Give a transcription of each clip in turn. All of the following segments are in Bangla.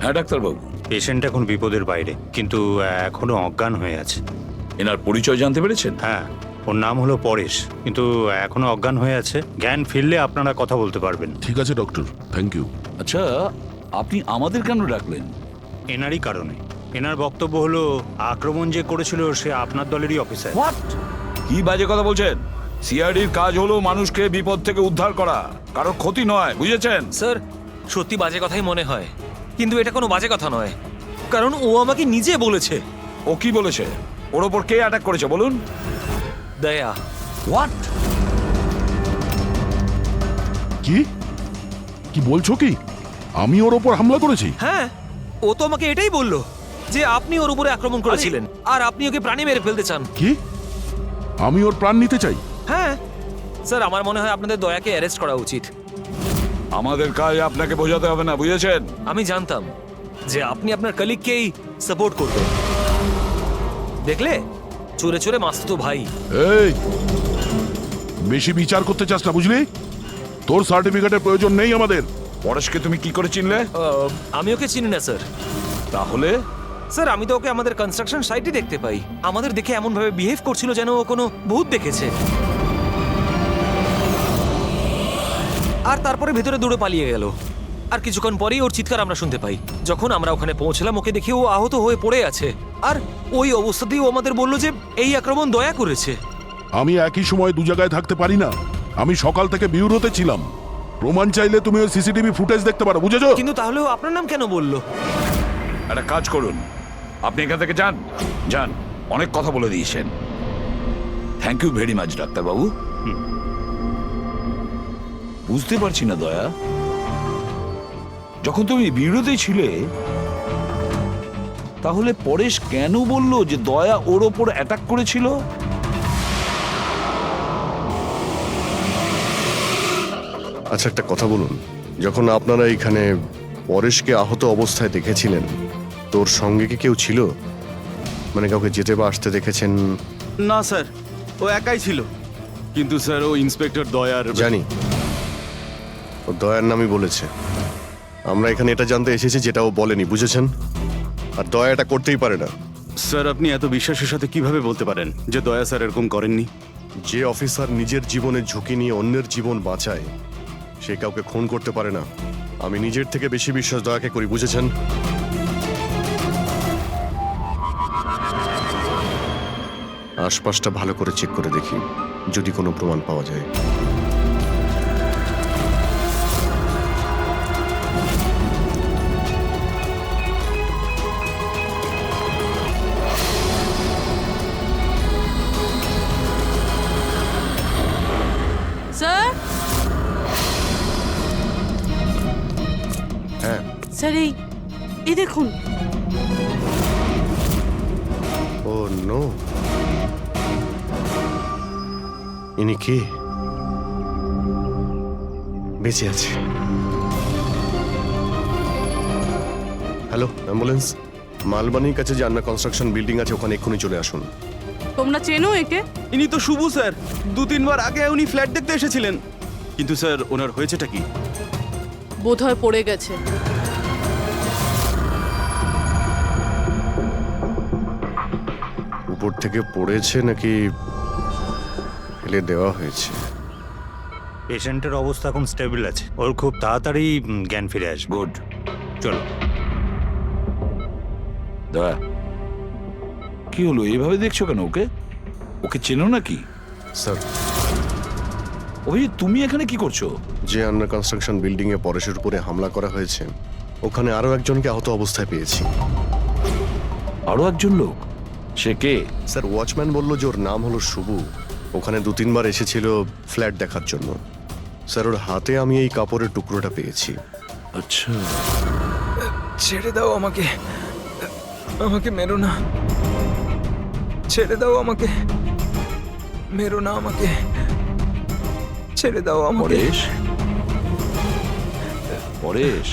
হ্যাঁ ডাক্তারবাবু, পেশেন্ট এখন বিপদের বাইরে, কিন্তু এখনো অজ্ঞান হয়ে আছে। এনার পরিচয় জানতে পেরেছেন? হ্যাঁ, ওর নাম হলো পরেশ, কিন্তু এখনো অজ্ঞান হয়ে আছে। জ্ঞান ফিরলে আপনারা কথা বলতে পারবেন। ঠিক আছে ডক্টর, থ্যাংক ইউ। আচ্ছা, আপনি আমাদের কেন ডাকলেন? এনারই কারণে। এনার বক্তব্য হলো আক্রমণ যে করেছিল সে আপনার দলেরই অফিসার। হোয়াট? কি বাজে কথা বলছেন? সিআইডির কাজ হলো মানুষকে বিপদ থেকে উদ্ধার করা, কারো ক্ষতি নয়, বুঝেছেন? স্যার, সত্যি বাজে কথাই মনে হয়, কিন্তু এটা কোনো বাজে কথা নয়, কারণ ও আমাকে নিজে বলেছে। ও কি বলেছে? ওর ওপর কে অ্যাটাক করেছে বলুন? দয়া। হোয়াট? কি কি বলছো? কি আমি ওর ওপর হামলা করেছি? হ্যাঁ, ও তো আমাকে এটাই বললো যে আপনি ওর উপরে আক্রমণ করেছিলেন আর আপনি ওকে প্রাণে মেরে ফেলতে চান। কি আমি ওর প্রাণ নিতে চাই? হ্যাঁ স্যার, আমার মনে হয় আপনাদের দয়াকে অ্যারেস্ট করা উচিত। আমাদের কাজ আপনাকে বোঝাতে হবে না, বুঝেছেন? আমি জানতাম যে আপনি আপনার কলিগকেই সাপোর্ট করবেন। দেখলে, চোরে চোরে মাসতুতো ভাই। এই, বেশি বিচার করতে চাস না, বুঝলি? তোর সার্টিফিকেটের প্রয়োজন নেই আমাদের। পরেশকে তুমি কি করে চিনলে? আমি ওকে চিনি না স্যার। তাহলে স্যার, আমি তো ওকে আমাদের কনস্ট্রাকশন সাইটে দেখতে পাই। আমাদের দেখে এমন ভাবে বিহেভ করছিল যেন ও কোনো ভূত দেখেছে, আর তারপরে ভেতরে দৌড়ে পালিয়ে গেল। আর কিছুক্ষণ পরেই ওর চিৎকার আমরা শুনতে পাই। যখন আমরা ওখানে পৌঁছলাম, ওকে দেখে ও আহত হয়ে পড়ে আছে, আর ওই অবস্থাতেই ও আমাদের বলল যে এই আক্রমণ দয়া করেছে। আমি একই সময় দু জায়গায় থাকতে পারি না। আমি সকাল থেকে বিউরোতে ছিলাম। প্রমাণ চাইলে তুমি ওই সিসিটিভি ফুটেজ দেখতে পারো, বুঝেছো? কিন্তু তাহলেও আপনার নাম কেন বললো? একটা কাজ করুন, আপনি এখান থেকে যান। যান, অনেক কথা বলে দিয়েছেন। থ্যাংক ইউ ভেরি মাচ ডাক্তারবাবু। বুঝতে পারছি না দয়া, যখন তুমি বিরোধী ছিলে তাহলে পরেশ কেন বলল যে দয়া ওর ওপর অ্যাটাক করেছিল? আচ্ছা, একটা কথা বলুন, যখন আপনারা এখানে পরেশকে আহত অবস্থায় দেখেছিলেন, তোর সঙ্গে কি কেউ ছিল? মানে কাউকে যেতে বা আসতে দেখেছেন? না স্যার, ও একাই ছিল। কিন্তু স্যার, ও ইন্সপেক্টর দয়ার। জানি, ও দয়ার নামই বলেছে। আমরা এখানে এটা জানতে এসেছি যেটা ও বলেনি, বুঝেছেন? আর দয়া এটা করতেই পারে না। স্যার, আপনি এত বিশ্বাসের সাথে কিভাবে বলতে পারেন যে দয়া স্যার এরকম করেননি? যে অফিসার নিজের জীবনের ঝুঁকি নিয়ে অন্যের জীবন বাঁচায়, সে কাউকে খুন করতে পারে না। আমি নিজের থেকে বেশি বিশ্বাস দয়াকে করি, বুঝেছেন? আশপাশটা ভালো করে চেক করে দেখি, যদি কোনো প্রমাণ পাওয়া যায়। স্যার, হ্যাঁ, স্যার, এই দেখুন। ও নো, ইনি কে? বেঁচে আছে। Hello, ambulance. মালবানির কাছে যে আন্না কনস্ট্রাকশন বিল্ডিং আছে, ওখানে এক্ষুনি চলে আসুন। তোমরা চেনো একে? ইনি তো শুভু স্যার। 2-3 বার আগে উনি ফ্ল্যাট দেখতে এসেছিলেন। কিন্তু স্যার, ওনার হয়েছেটা কি? বোধহয় পড়ে গেছে। উপর থেকে পড়েছে নাকি ফেলে দেওয়া হয়েছে? পেশেন্টের অবস্থা এখন স্টেবল আছে, ওর খুব তাড়াতাড়ি জ্ঞান ফিরে আসবে। গুড। চলো। দয়া, কি হলো? এইভাবে দেখছো কেন ওকে? ওকে চেনো নাকি? স্যার, ওই তুমি এখানে কি করছো? যে আন্ডার কনস্ট্রাকশন বিল্ডিং এ পরেশের উপরে হামলা করা হয়েছে, ওখানে আরো একজনকে আহত অবস্থায় পেয়েছি। আরো একজন লোক? সে কে? স্যার, ওয়াচম্যান বলল যে ওর নাম হলো শুভু। ওখানে 2-3 বার এসেছিল ফ্ল্যাট দেখার জন্য। স্যার, ওর হাতে আমি এই কাপড়ের টুকরোটা পেয়েছি। আচ্ছা, ছেড়ে দাও আমাকে, আমাকে মেরো না। ছেড়ে দাও আমাকে, মেরো না আমাকে। ছেড়ে দাও আমাকে। পরেশ, পরেশ,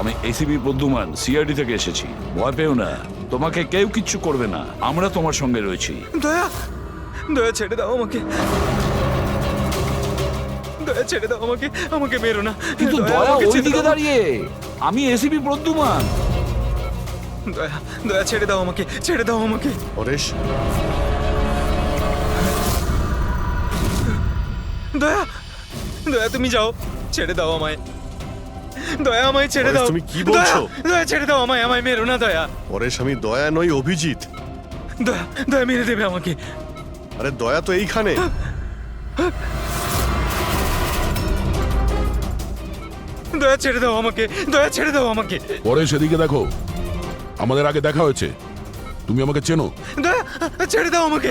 আমি এসিপি প্রদ্যুমান, সিআইডি থেকে এসেছি। ভয় পেও না, তোমাকে কেউ কিচ্ছু করবে না, আমরা তোমার সঙ্গে রয়েছি। দয়া, দয়া ছেড়ে দাও আমাকে। দয়া ছেড়ে দাও আমাকে, আমাকে মেরো না। কিন্তু দয়া, দয়া আমাকে ছেড়ে ওইদিকে দাও। দাঁড়িয়ে, আমি এসিপি প্রদ্যুমান। দয়া, দয়া ছেড়ে দাও আমাকে, ছেড়ে দাও আমাকে। পরেশ, দয়া, দয়া তুমি যাও, ছেড়ে দাও আমায়। দয়া আমায় ছেড়ে পরেশ, দাও। তুমি কি বলছো? দয়া, দয়া ছেড়ে দাও আমায়, আমায় মেরো না দয়া। পরেশ আমি দয়া নই, অভিজিৎ। দয়া, দয়া মেরে দেবে আমাকে। আরে দয়া তো এইখানে। দয়া ছেড়ে দাও আমাকে, দয়া ছেড়ে দাও আমাকে। পরে সেদিকে দেখো, আমাদের আগে দেখা হয়েছে, তুমি আমাকে চেনো। দয়া, ছেড়ে দাও আমাকে।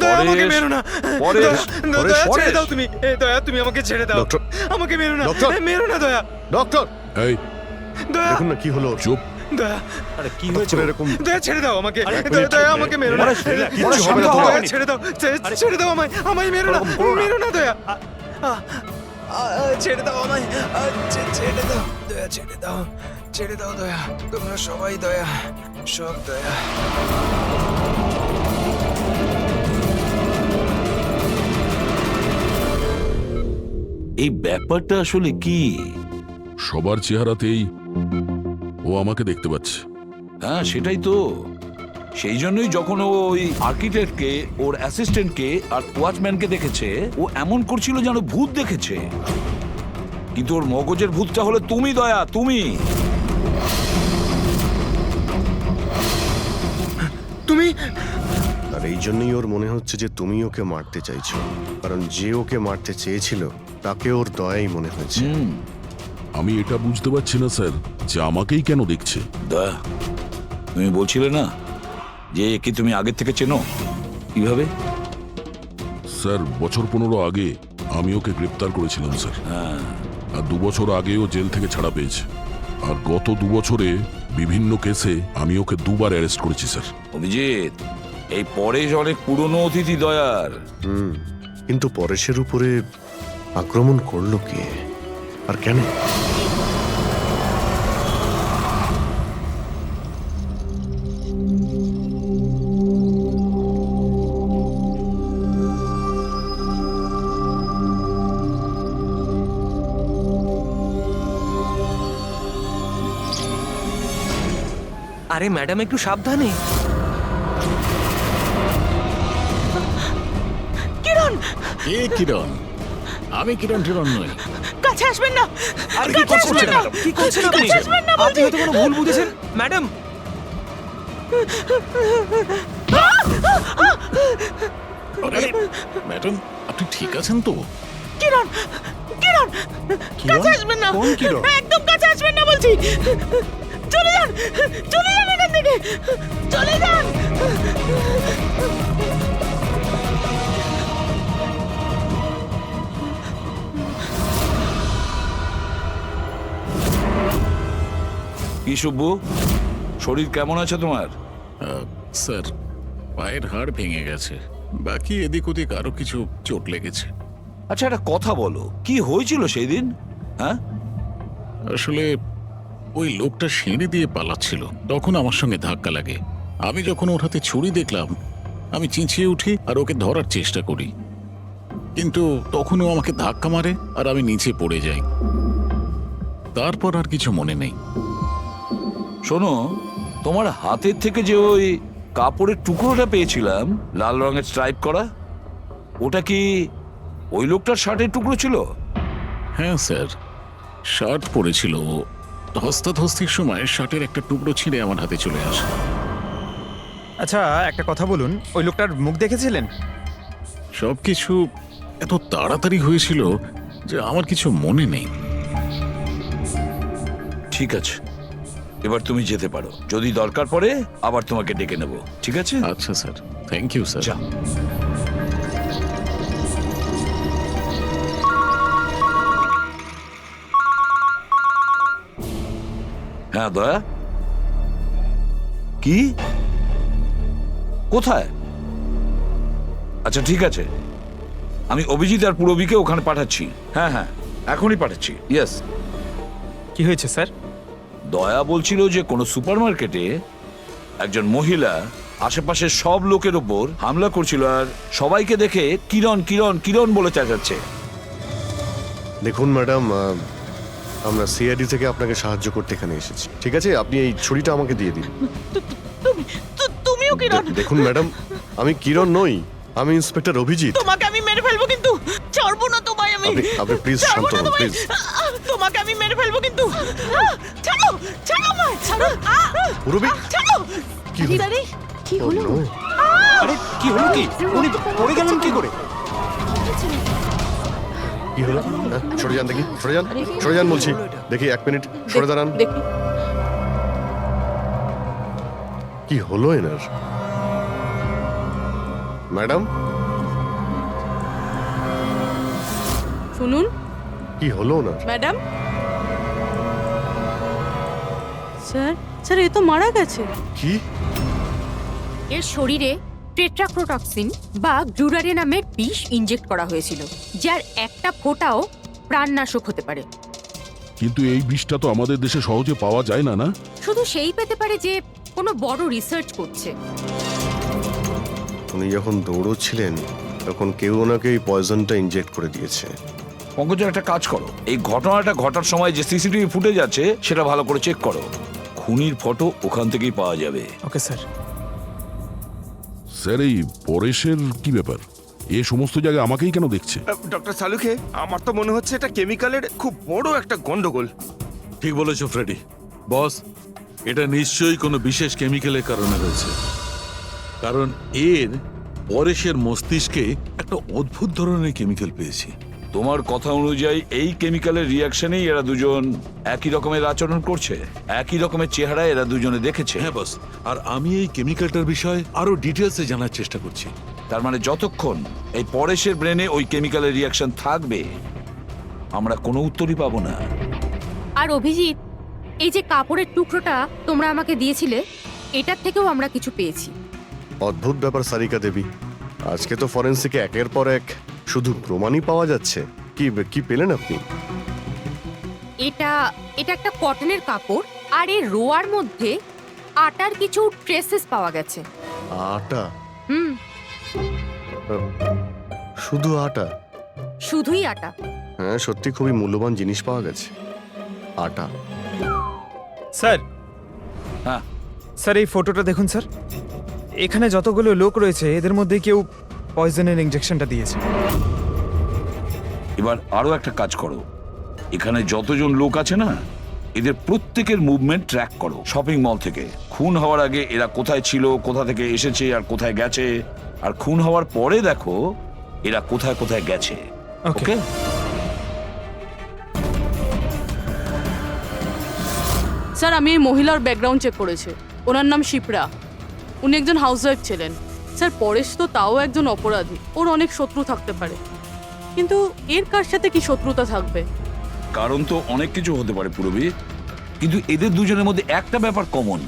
দয়া পরেশ, আমাকে মেরো না। পরেশ, দয়া, পরেশ, দয়া ছেড়ে পরেশ। দাও তুমি। দয়া তুমি আমাকে ছেড়ে দাও। ডক্টর। আমাকে মেরো না, ডক্টর। মেরো না দয়া। ডক্টর, এই দয়া, দেখুন না কি হলো ওর। চুপ। দয়া, আরে কি হঠাৎ হয়েছে করে এরকম দয়া ছেড়ে দাও আমাকে। আরে, দয়া, দয়া আমাকে মেরো না। পরেশ, কিচ্ছু হবে না দয়া, তোমার। দয়া ছেড়ে দাও, ছেড়ে দাও আমায়, আমায় মেরো না, মেরো না দয়া। ছেড়ে দাও আমায়, ছেড়ে দাও দয়া, ছেড়ে দাও, ছেড়ে দাও দয়া। তোমরা সবাই দয়া, সব দয়া। এই ব্যাপারটা আসলে কি? সবার চেহারাতেই ও আমাকে দেখতে পাচ্ছে। হ্যাঁ সেটাই তো। সেই জন্যই যখন ও ওই আর্কিটেক্টকে, ওর অ্যাসিস্ট্যান্টকে আর ওয়াচম্যানকে দেখেছে, ও এমন করছিল যেন ভূত দেখেছে। কিন্তু ওর মগজের ভূতটা হলো তুমি দয়া, তুমি। তুমি আর এই জন্যই ওর মনে হচ্ছে যে তুমি ওকে মারতে চাইছো, কারণ যে ওকে মারতে চেয়েছিল তাকে ওর দয়াই মনে হয়েছে। আমি এটা বুঝতে পারছি না স্যার, যে আমাকেই কেন দেখছে। দয়া, তুমি বলছিলে না যে একে তুমি আগের থেকে চেনো? কিভাবে? স্যার, বছর 15 আগে আমি ওকে গ্রেপ্তার করেছিলাম স্যার। আর 2 বছর আগেও জেল থেকে ছাড়া পেয়েছে। আর গত 2 বছরে বিভিন্ন কেসে আমি ওকে 2বার অ্যারেস্ট করেছি স্যার। অভিজিৎ, এই পরেশ অনেক পুরনো অতিথি দয়ার। কিন্তু পরেশের উপরে আক্রমণ করলো কে আর কেন? আরে ম্যাডাম একটু সাবধানে। কিরণ, কে কিরণ? আমি কিরণ টিরণ নই। কাছে আসবেন না। আরে কি কাছে করছেন আসবেন না। কি করছেন আপনি? কাছে আসবেন না আপনি হয়তো কোনো ভুল বুঝেছেন ম্যাডাম। আরে ম্যাডাম, আপনি ঠিক আছেন তো? কিরণ, কিরণ, কাছে আসবেন না। কোন কিরণ? একদম কাছে আসবেন না বলছি। চলে যান, চলে যান এখান থেকে, চলে যান। কি শুভ্বু, শরীর কেমন আছে তোমার? স্যার, পায়ের হাড় ভেঙে গেছে, বাকি এদিক ওদিক আরো কিছু চোট লেগেছে। আচ্ছা একটা কথা বলো, কি হয়েছিল সেই দিন? হ্যাঁ, আসলে ওই লোকটা সিঁড়ি দিয়ে পালাচ্ছিল, তখন আমার সঙ্গে ধাক্কা লাগে। আমি যখন ওর হাতে ছুরি দেখলাম, আমি চেঁচিয়ে উঠি আর ওকে ধরার চেষ্টা করি, কিন্তু তখন ও আমাকে ধাক্কা মারে আর আমি নিচে পড়ে যাই। তারপর আর কিছু মনে নেই। শোনো, তোমার হাতের থেকে যে ওই কাপড়ের টুকরোটা পেয়েছিলাম লাল রঙের স্ট্রাইপ করা, ওটা কি ওই লোকটার শার্টের টুকরো ছিল? হ্যাঁ স্যার, শার্ট পরেছিল। ধস্তাধস্তির সময় শার্টের একটা টুকরো ছিঁড়ে আমার হাতে চলে আসে। আচ্ছা একটা কথা বলুন, ওই লোকটার মুখ দেখেছিলেন? সবকিছু এত তাড়াতাড়ি হয়েছিল যে আমার কিছু মনে নেই। ঠিক আছে, এবার তুমি যেতে পারো। যদি দরকার পড়ে আবার তোমাকে ডেকে নেব, ঠিক আছে? আচ্ছা স্যার, থ্যাংক ইউ স্যার। যা। হ্যাঁ দয়া, কি? কোথায়? আচ্ছা ঠিক আছে, আমি অভিজিৎ আর পুরবীকে ওখানে পাঠাচ্ছি। হ্যাঁ হ্যাঁ, এখনই পাঠাচ্ছি। ইয়েস। কি হয়েছে স্যার? দয়া বলছিল যে কোনো সুপারমার্কেটে একজন মহিলা আশেপাশের সব লোকের ওপর হামলা করছিল আর সবাইকে দেখে কিরণ কিরণ কিরণ বলে চেঁচাচ্ছে। দেখুন ম্যাডাম, আমরা সিআইডি থেকে আপনাকে সাহায্য করতে এখানে এসেছি, ঠিক আছে? আপনি এই ছুরিটা আমাকে দিয়ে দিন। তুমিও কিরণ, দেখুন ম্যাডাম, আমি কিরণ নই, আমি ইন্সপেক্টর অভিজিৎ। তোমাকে আমি মেরে ফেলবো কিন্তু, ছাড়বো না তোমায় আমি। আপনি প্লিজ ছাড়বো শান্ত না হন, তোমায়। প্লিজ। তোমাকে আমি মেরে ফেলবো কিন্তু। ছাড়ো, ছাড়ো আমায়, ছাড়ো। পুরবি, ছাড়ো। কি হলো? কি হলো? Oh, no! আরে কি হলো কি? উনি পড়ে গেলেন কি করে? কি হলো? হ্যাঁ, সরে যান দেখি, সরে যান, সরে যান বলছি। দেখি 1 মিনিট সরে দাঁড়ান। দেখি কি হলো এনার? ম্যাডাম, শুনুন কি হলো ওনার? ম্যাডাম। স্যার, স্যার এ তো মারা গেছে। কি? এর শরীরে টেট্রাক্রোটক্সিন বা গ্লুরারে নামের বিষ ইনজেক্ট করা হয়েছিল, যার একটা ফোঁটাও প্রাণনাশক হতে পারে। কিন্তু এই বিষটা তো আমাদের দেশে সহজে পাওয়া যায় না, না? শুধু সেই পেতে পারে যে কোনো বড় রিসার্চ করছে। উনি যখন দৌড়চ্ছিলেন তখন কেউ ওনাকে এই পয়জনটা ইনজেক্ট করে দিয়েছে। পঙ্কজ, একটা কাজ করো, এই ঘটনাটা ঘটার সময় যে সিসিটিভি ফুটেজ আছে সেটা ভালো করে চেক করো। খুনির ফটো ওখান থেকেই পাওয়া যাবে। Okay sir. স্যার, এই পরেশের কি ব্যাপার? এ সমস্ত জায়গায় আমাকেই কেন দেখছে? ডক্টর সালুখে, আমার তো মনে হচ্ছে এটা কেমিক্যালের খুব বড় একটা গন্ডগোল। ঠিক বলেছো ফ্রেডি। বস, এটা নিশ্চয়ই কোনো বিশেষ কেমিক্যালের কারণে হয়েছে, কারণ এর পরেশের মস্তিষ্কে একটা অদ্ভুত ধরনের কেমিক্যাল পেয়েছি। তোমার কথা অনুযায়ী এই কেমিক্যালের রিয়াকশনেই এরা দুজন একই রকমের আচরণ করছে, একই রকমের চেহারা এরা দুজনে দেখেছে। হ্যাঁ বস, আর আমি এই কেমিক্যালটার বিষয়ে আরো ডিটেলসে জানার চেষ্টা করছি। তার মানে যতক্ষণ এই পরেশের ব্রেনে ওই কেমিক্যালের রিয়াকশন থাকবে আমরা কোনো উত্তরই পাবো না। আর অভিজিৎ, এই যে কাপড়ের টুকরোটা তোমরা আমাকে দিয়েছিলে, এটার থেকেও আমরা কিছু পেয়েছি। অদ্ভুত ব্যাপার সারিকা দেবী, আজকে তো ফরেন্সিকে একের পর এক শুধু প্রমাণই পাওয়া যাচ্ছে। কি কি পেলেন আপনি? এটা একটা কটনের কাপড়, আর এর রোয়ার মধ্যে আটার কিছু ট্রেসেস পাওয়া গেছে। আটা? হুম, শুধু আটা? শুধুই আটা। হ্যাঁ, সত্যি খুবই মূল্যবান জিনিস পাওয়া গেছে, আটা। স্যার, হ্যাঁ, স্যার এই ফটোটা দেখুন স্যার। এখানে যতগুলো লোক রয়েছে এদের মধ্যে কেউ পয়জনের ইনজেকশনটা দিয়েছে। এবার আরো একটা কাজ করো, এখানে যতজন লোক আছে না এদের প্রত্যেকের মুভমেন্ট ট্র্যাক করো। শপিং মল থেকে খুন হওয়ার আগে এরা কোথায় ছিল, কোথা থেকে এসেছে আর কোথায় গেছে, আর খুন হওয়ার পরে দেখো এরা কোথায় কোথায় গেছে। ওকে? স্যার, আমি এই মহিলার ব্যাকগ্রাউন্ড চেক করেছি। ওনার নাম শিপ্রা, উনি একজন হাউসওয়াইফ ছিলেন। স্যার, পরেশ তো তাও একজন অপরাধী, ওর অনেক শত্রু থাকতে পারে, কিন্তু এর কার সাথে কি শত্রুতা থাকবে? কারণ তো অনেক কিছু হতে পারে পুরবি, কিন্তু এদের দুজনের মধ্যে একটা ব্যাপার কমন,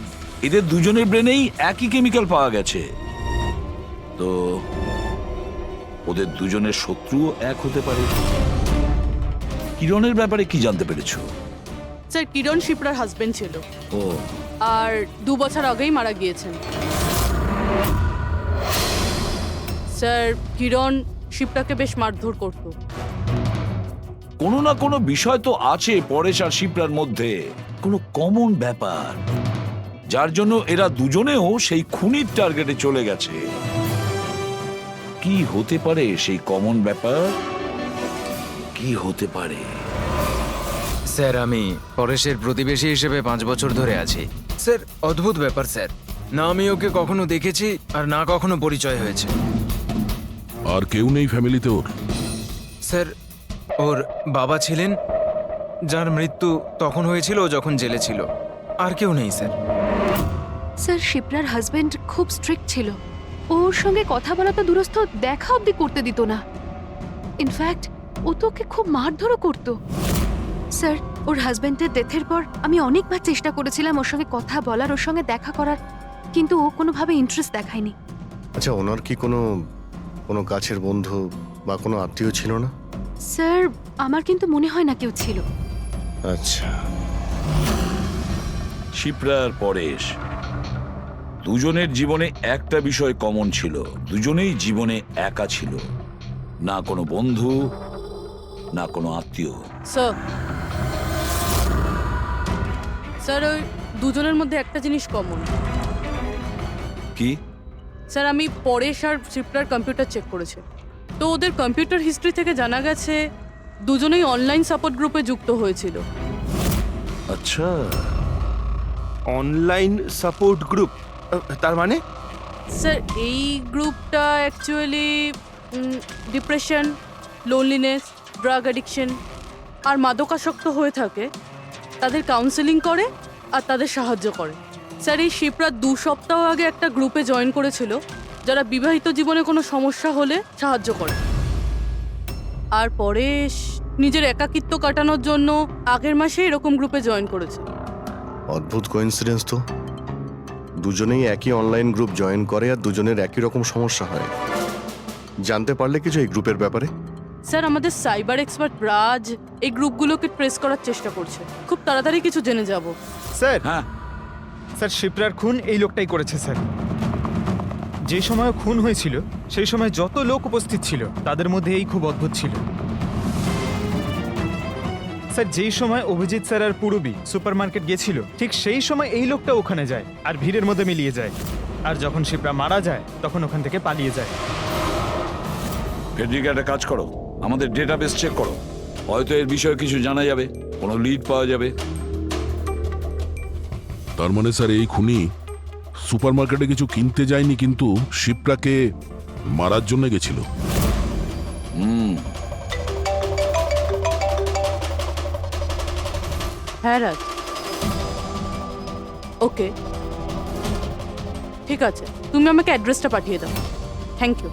এদের দুজনের ব্রেনেই একই কেমিক্যাল পাওয়া গেছে। তো ওদের দুজনের শত্রুও এক হতে পারে। কিরণের ব্যাপারে কি জানতে পেরেছো? স্যার, কিরণ শিপ্রার হাজবেন্ড ছিল, ও, আর 2 বছর আগেই মারা গিয়েছেন। স্যার, কিরণ শিপ্রাকে বেশ মারধর করতো। কোনো না কোনো বিষয় তো আছে পরেশ আর শিপ্রার মধ্যে, কোনো কমন ব্যাপার, যার জন্য এরা দুজনেও সেই খুনির টার্গেটে চলে গেছে। কি হতে পারে সেই কমন ব্যাপার? কি হতে পারে? স্যার, আমি পরেশের প্রতিবেশী হিসেবে 5 বছর ধরে আছি। স্যার, অদ্ভুত ব্যাপার স্যার, না আমি ওকে কখনো দেখেছি আর না কখনো পরিচয় হয়েছে। আর কেউ নেই ফ্যামিলিতে ওর? স্যার, ওর বাবা ছিলেন, যার মৃত্যু তখন হয়েছিল যখন জেলে ছিল। আর কেউ নেই স্যার। স্যার, শিপ্রার হাজবেন্ড খুব স্ট্রিক্ট ছিল। ওর সঙ্গে কথা বলা তো দূরস্থ, দেখা অবধি করতে দিত না। ইনফ্যাক্ট ও তো ওকে খুব মারধরও করতো। স্যার, ওর হাজবেন্ডের ডেথের পর আমি অনেকবার চেষ্টা করেছিলাম ওর সঙ্গে কথা বলার, ওর সঙ্গে দেখা করার, কিন্তু ও কোনোভাবে ইন্টারেস্ট দেখায়নি। আচ্ছা, ওনার কি কোনো কাছের বন্ধু বা কোনো আত্মীয় ছিল না? স্যার, আমার কিন্তু মনে হয় না কেউ ছিল। আচ্ছা, শিপ্রা আর পরেশ দুজনের জীবনে একটা বিষয় কমন ছিল, দুজনেই জীবনে একা ছিল, না কোনো বন্ধু না কোনো আত্মীয়। স্যার স্যার ওই দুজনের মধ্যে একটা জিনিস কমন। কি? স্যার আমি পরেশ আর শিপ্রার কম্পিউটার চেক করেছি, তো ওদের কম্পিউটার হিস্ট্রি থেকে জানা গেছে দুজনেই অনলাইন সাপোর্ট গ্রুপে যুক্ত হয়েছিল। আচ্ছা, অনলাইন সাপোর্ট গ্রুপ, তার মানে? স্যার এই গ্রুপটা actually depression, loneliness, drug addiction আর মাদকাসক্ত হয়ে থাকে তাদের কাউন্সেলিং করে আর তাদের সাহায্য করে। স্যার এই শিপ্রা 2 সপ্তাহ আগে একটা গ্রুপে জয়েন করেছিল যারা বিবাহিত জীবনে কোনো সমস্যা হলে সাহায্য করে। আর পরেশ নিজের একাকিত্ব কাটানোর জন্য আগের মাসে এরকম গ্রুপে জয়েন করেছে। অদ্ভুত কোইন্সিডেন্স তো, দুজনেই একই অনলাইন গ্রুপ জয়েন করে আর দুজনের একই রকম সমস্যা হয়। জানতে পারলে কিছু এই গ্রুপের ব্যাপারে? স্যার আমাদের সাইবার এক্সপার্ট রাজ এই গ্রুপগুলোকে ট্রেস করার চেষ্টা করছে, খুব তাড়াতাড়ি কিছু জেনে যাব। স্যার হ্যাঁ স্যার শিপ্রার খুন এই লোকটাই করেছে স্যার। যে সময় খুন হয়েছিল সেই সময় যত লোক উপস্থিত ছিল তাদের মধ্যে এই খুব অদ্ভুত ছিল। স্যার যেই সময় অভিজিৎ স্যার আর পূরবী সুপার মার্কেট গেছিল ঠিক সেই সময় এই লোকটা ওখানে যায় আর ভিড়ের মধ্যে মিলিয়ে যায়, আর যখন শিপ্রা মারা যায় তখন ওখান থেকে পালিয়ে যায়। ফেডরিকা, একটা কাজ করো, আমাদের ডেটাবেস চেক করো, হয়তো এর বিষয়ে কিছু জানা যাবে, কোনো লিড পাওয়া যাবে। তার মানে স্যার এই খুনি সুপারমার্কেটে কিছু কিনতে যায়নি, কিন্তু শিপ্রাকে মারার জন্য গেছিল। হ্যাঁ রাজ, ওকে ঠিক আছে, তুমি আমাকে অ্যাড্রেসটা পাঠিয়ে দাও। Thank you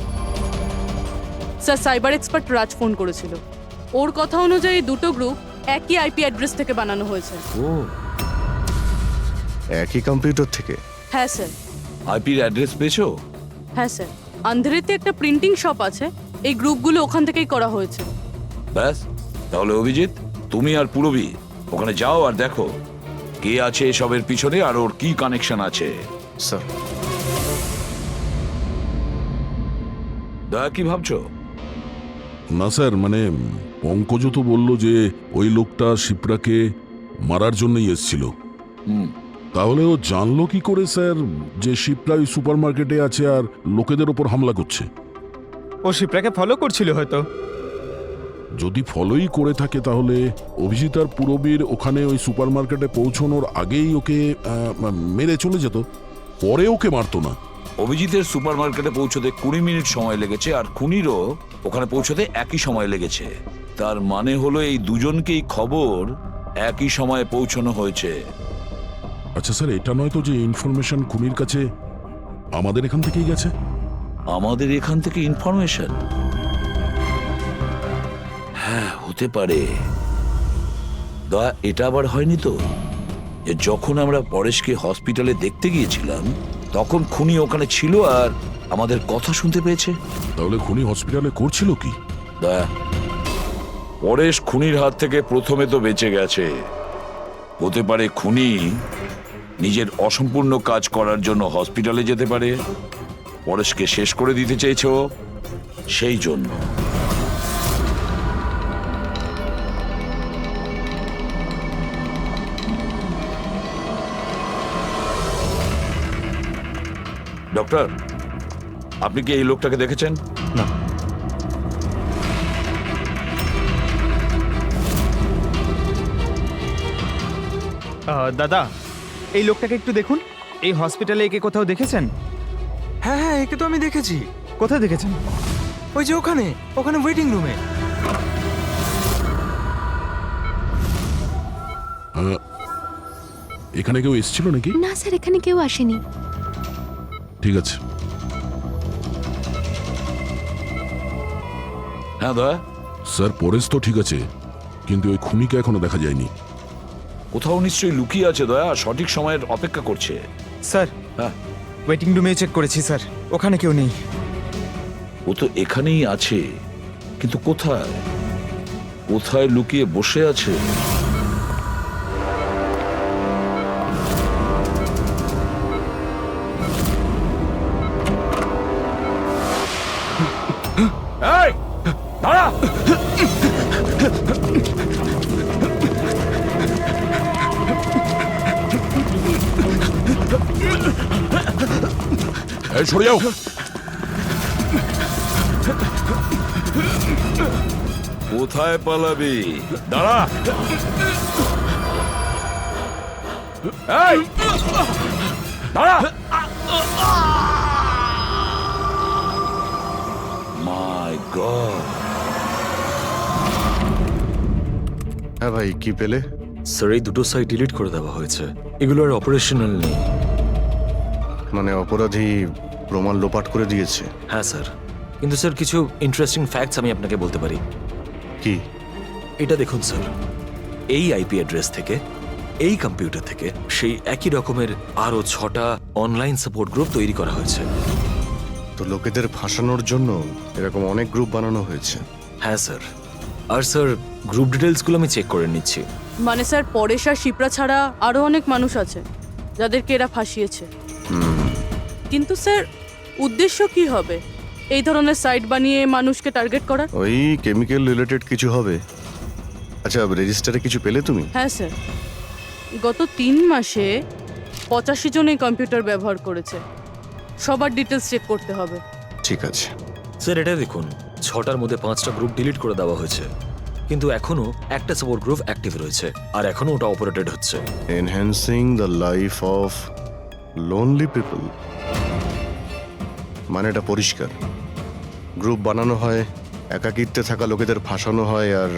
sir. Cyber expert Raj phone করেছিল, ওর কথা অনুযায়ী দুটো গ্রুপ একই আইপি অ্যাড্রেস থেকে বানানো হয়েছে। ও, একই কম্পিউটার থেকে? হ্যাঁ স্যার। আইপির অ্যাড্রেস পেয়েছো? হ্যাঁ স্যার, আন্ধ্রেতে একটা প্রিন্টিং শপ আছে, এই গ্রুপগুলো ওখান থেকেই করা হয়েছে। ব্যাস, তাহলে অভিজিৎ তুমি আর পূরবী ওখানে যাও আর দেখো কে আছে এসবের পিছনে আর ওর কি কানেকশন আছে। স্যার দয়া, কি ভাবছো? না স্যার, মানে পঙ্কজ তো বলল যে ওই লোকটা শিপ্রাকে মারার জন্যই এসেছিল। তাহলে ও জানলো কি করে স্যার যে শিপ্রা ওই সুপারমার্কেটে আছে আর লোকেদের ওপর হামলা করছে? ও শিপ্রাকে ফলো করছিল হয়তো। যদি ফলোই করে থাকে তাহলে অভিজিৎ আর পূরবীর ওখানে ওই সুপারমার্কেটে পৌঁছানোর আগেই ওকে মেরে চলে যেত, পরে ওকে মারতো না। অভিজিতের সুপারমার্কেটে পৌঁছতে 20 মিনিট সময় লেগেছে আর খুনিরও ওখানে পৌঁছতে একই সময় লেগেছে। তার মানে হলো এই দুজনকেই খবর একই সময়ে পৌঁছানো হয়েছে। আচ্ছা স্যার, এটা নয় তো যে ইনফরমেশন খুনির কাছে আমাদের এখান থেকেই গেছে? আমাদের এখান থেকে ইনফরমেশন? হ্যাঁ, হতে পারে। দয়া, এটা আবার হয়নি তো যে যখন আমরা পরেশকে হসপিটালে দেখতে গিয়েছিলাম তখন খুনি ওখানে ছিল আর আমাদের কথা শুনতে পেয়েছে? তাহলে খুনি হসপিটালে করছিল কি? দয়া, পরেশ খুনির হাত থেকে প্রথমে তো বেঁচে গেছে, হতে পারে খুনি নিজের অসম্পূর্ণ কাজ করার জন্য হসপিটালে যেতে পারে, পরেশকে শেষ করে দিতে চেয়েছ সেই জন্য। ডক্টর, আপনি কি এই লোকটাকে দেখেছেন? না। দাদা, এই লোকটাকে একটু দেখুন। এই হসপিটালে একে কোথাও দেখেছেন? হ্যাঁ হ্যাঁ, একে তো আমি দেখেছি। কোথায় দেখেছেন? ওই যে ওখানে ওখানে ওয়েটিং রুমে। এখানে কেউ এসেছিল নাকি? না স্যার, এখানে কেউ আসেনি। ঠিক আছে। হ্যাঁ দয়া, স্যার পরেশ তো ঠিক আছে, কিন্তু ওই খুনিকে এখনো দেখা যায়নি। কোথাও নিশ্চয়ই লুকিয়ে আছে দয়া, সঠিক সময়ের অপেক্ষা করছে। স্যার হ্যাঁ, ওয়েটিং রুমে চেক করেছি স্যার, ওখানে কেউ নেই। ও তো এখানেই আছে, কিন্তু কোথায় কোথায় লুকিয়ে বসে আছে? এই, দাঁড়া! সরে যাও। কোথায় পালাবি? দাঁড়া। এই! দাঁড়া। মাই গড। হ্যাঁ ভাই, কি পেলে? স্যার এই দুটো সাইট ডিলিট করে দেওয়া হয়েছে, এগুলো আর অপারেশনাল নেই। মানে অপরাধী প্রমাণ লোপাট করে দিয়েছে? হ্যাঁ স্যার, কিন্তু স্যার কিছু ইন্টারেস্টিং ফ্যাক্টস আমি আপনাকে বলতে পারি। কি? এটা দেখুন স্যার, এই আইপি অ্যাড্রেস থেকে, এই কম্পিউটার থেকে সেই একই রকমের আরও 6টা অনলাইন সাপোর্ট গ্রুপ তৈরি করা হয়েছে। তো লোকেদের ফাঁসানোর জন্য এরকম অনেক গ্রুপ বানানো হয়েছে? হ্যাঁ স্যার, আর স্যার গ্রুপ ডিটেলসগুলো আমি চেক করে নিচ্ছি। মানে স্যার পরেশ আর শিপ্রা ছাড়া আরও অনেক মানুষ আছে যাদেরকে এরা ফাঁসিয়েছে। কিন্তু স্যার উদ্দেশ্য কি হবে এই ধরনের সাইট বানিয়ে মানুষকে টার্গেট করার? ওই কেমিক্যাল রিলেটেড কিছু হবে। আচ্ছা, রেজিস্টারে কিছু পেলে তুমি? হ্যাঁ স্যার, গত 3 মাসে 85 জন এই কম্পিউটার ব্যবহার করেছে। সবার ডিটেলস চেক করতে হবে। ঠিক আছে স্যার, এটা দেখুন, 6টার মধ্যে 5টা গ্রুপ ডিলিট করে দেওয়া হয়েছে, কিন্তু এখনো একটা সাপোর্ট গ্রুপ অ্যাক্টিভ রয়েছে আর এখনো ওটা অপারেটেড হচ্ছে। Enhancing the life of lonely people, মানে এটা পরিষ্কার। গ্রুপ বানানো হয়, একাকিত্বে থাকা লোকেদের ফাঁসানো হয়, আর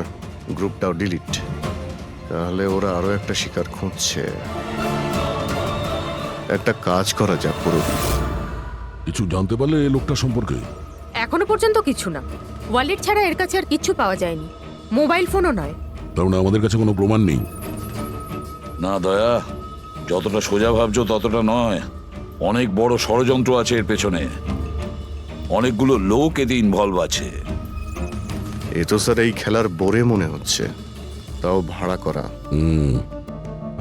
গ্রুপটাও ডিলিট। তাহলে ওরা আরো একটা শিকার খুঁজছে। একটা কাজ করা যাক পুরো। কিছু জানতে পারলে এই লোকটা সম্পর্কে? এখনো পর্যন্ত কিছু না। ওয়ালেট ছাড়া এর কাছে আর কিচ্ছু পাওয়া যায়নি, মোবাইল ফোনও নয়। তার মানে আমাদের কাছে কোনো প্রমাণ নেই? না দয়া, যতটা সোজা ভাবছো ততটা নয়। অনেক বড় ষড়যন্ত্র আছে এর পেছনে, অনেকগুলো লোক এতে ইনভলভ আছে। এ তো স্যার এই খেলার বোরে মনে হচ্ছে, তাও ভাড়া করা।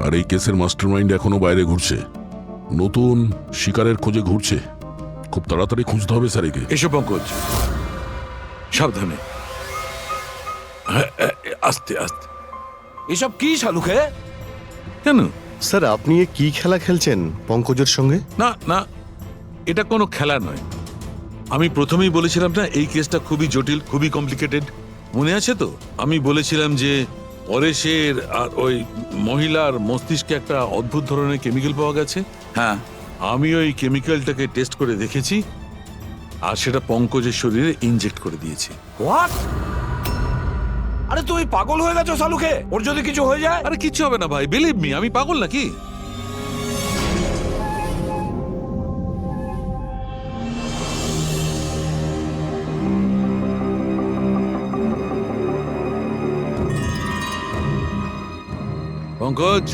আর এই কেসের মাস্টারমাইন্ড এখনো বাইরে ঘুরছে, নতুন শিকারের খোঁজে ঘুরছে। খুব তাড়াতাড়ি খুঁজতে হবে স্যার একে। এসব পঙ্কজ, সাবধানে, আস্তে আস্তে। এসব কি শালুকে? কেন স্যার, আপনি এ কি খেলা খেলছেন পঙ্কজের সঙ্গে? না না, এটা কোনো খেলা নয়। আমি প্রথমেই বলেছিলাম না এই কেসটা খুবই জটিল, খুবই কমপ্লিকেটেড। মনে আছে তো? আমি বলেছিলাম যে পরেশের আর ওই মহিলার মস্তিষ্কে একটা অদ্ভুত ধরনের কেমিক্যাল পাওয়া গেছে। হ্যাঁ, আমি ওই কেমিক্যালটাকে টেস্ট করে দেখেছি আর সেটা পঙ্কজের শরীরে ইনজেক্ট করে দিয়েছি। হোয়াট? আরে তুমি পাগল হয়ে গেছো শালুকে? ওর যদি কিছু হয়ে যায়? আরে কিচ্ছু হবে না ভাই, বিলিভ মি, আমি পাগল নাকি? পঙ্কজ,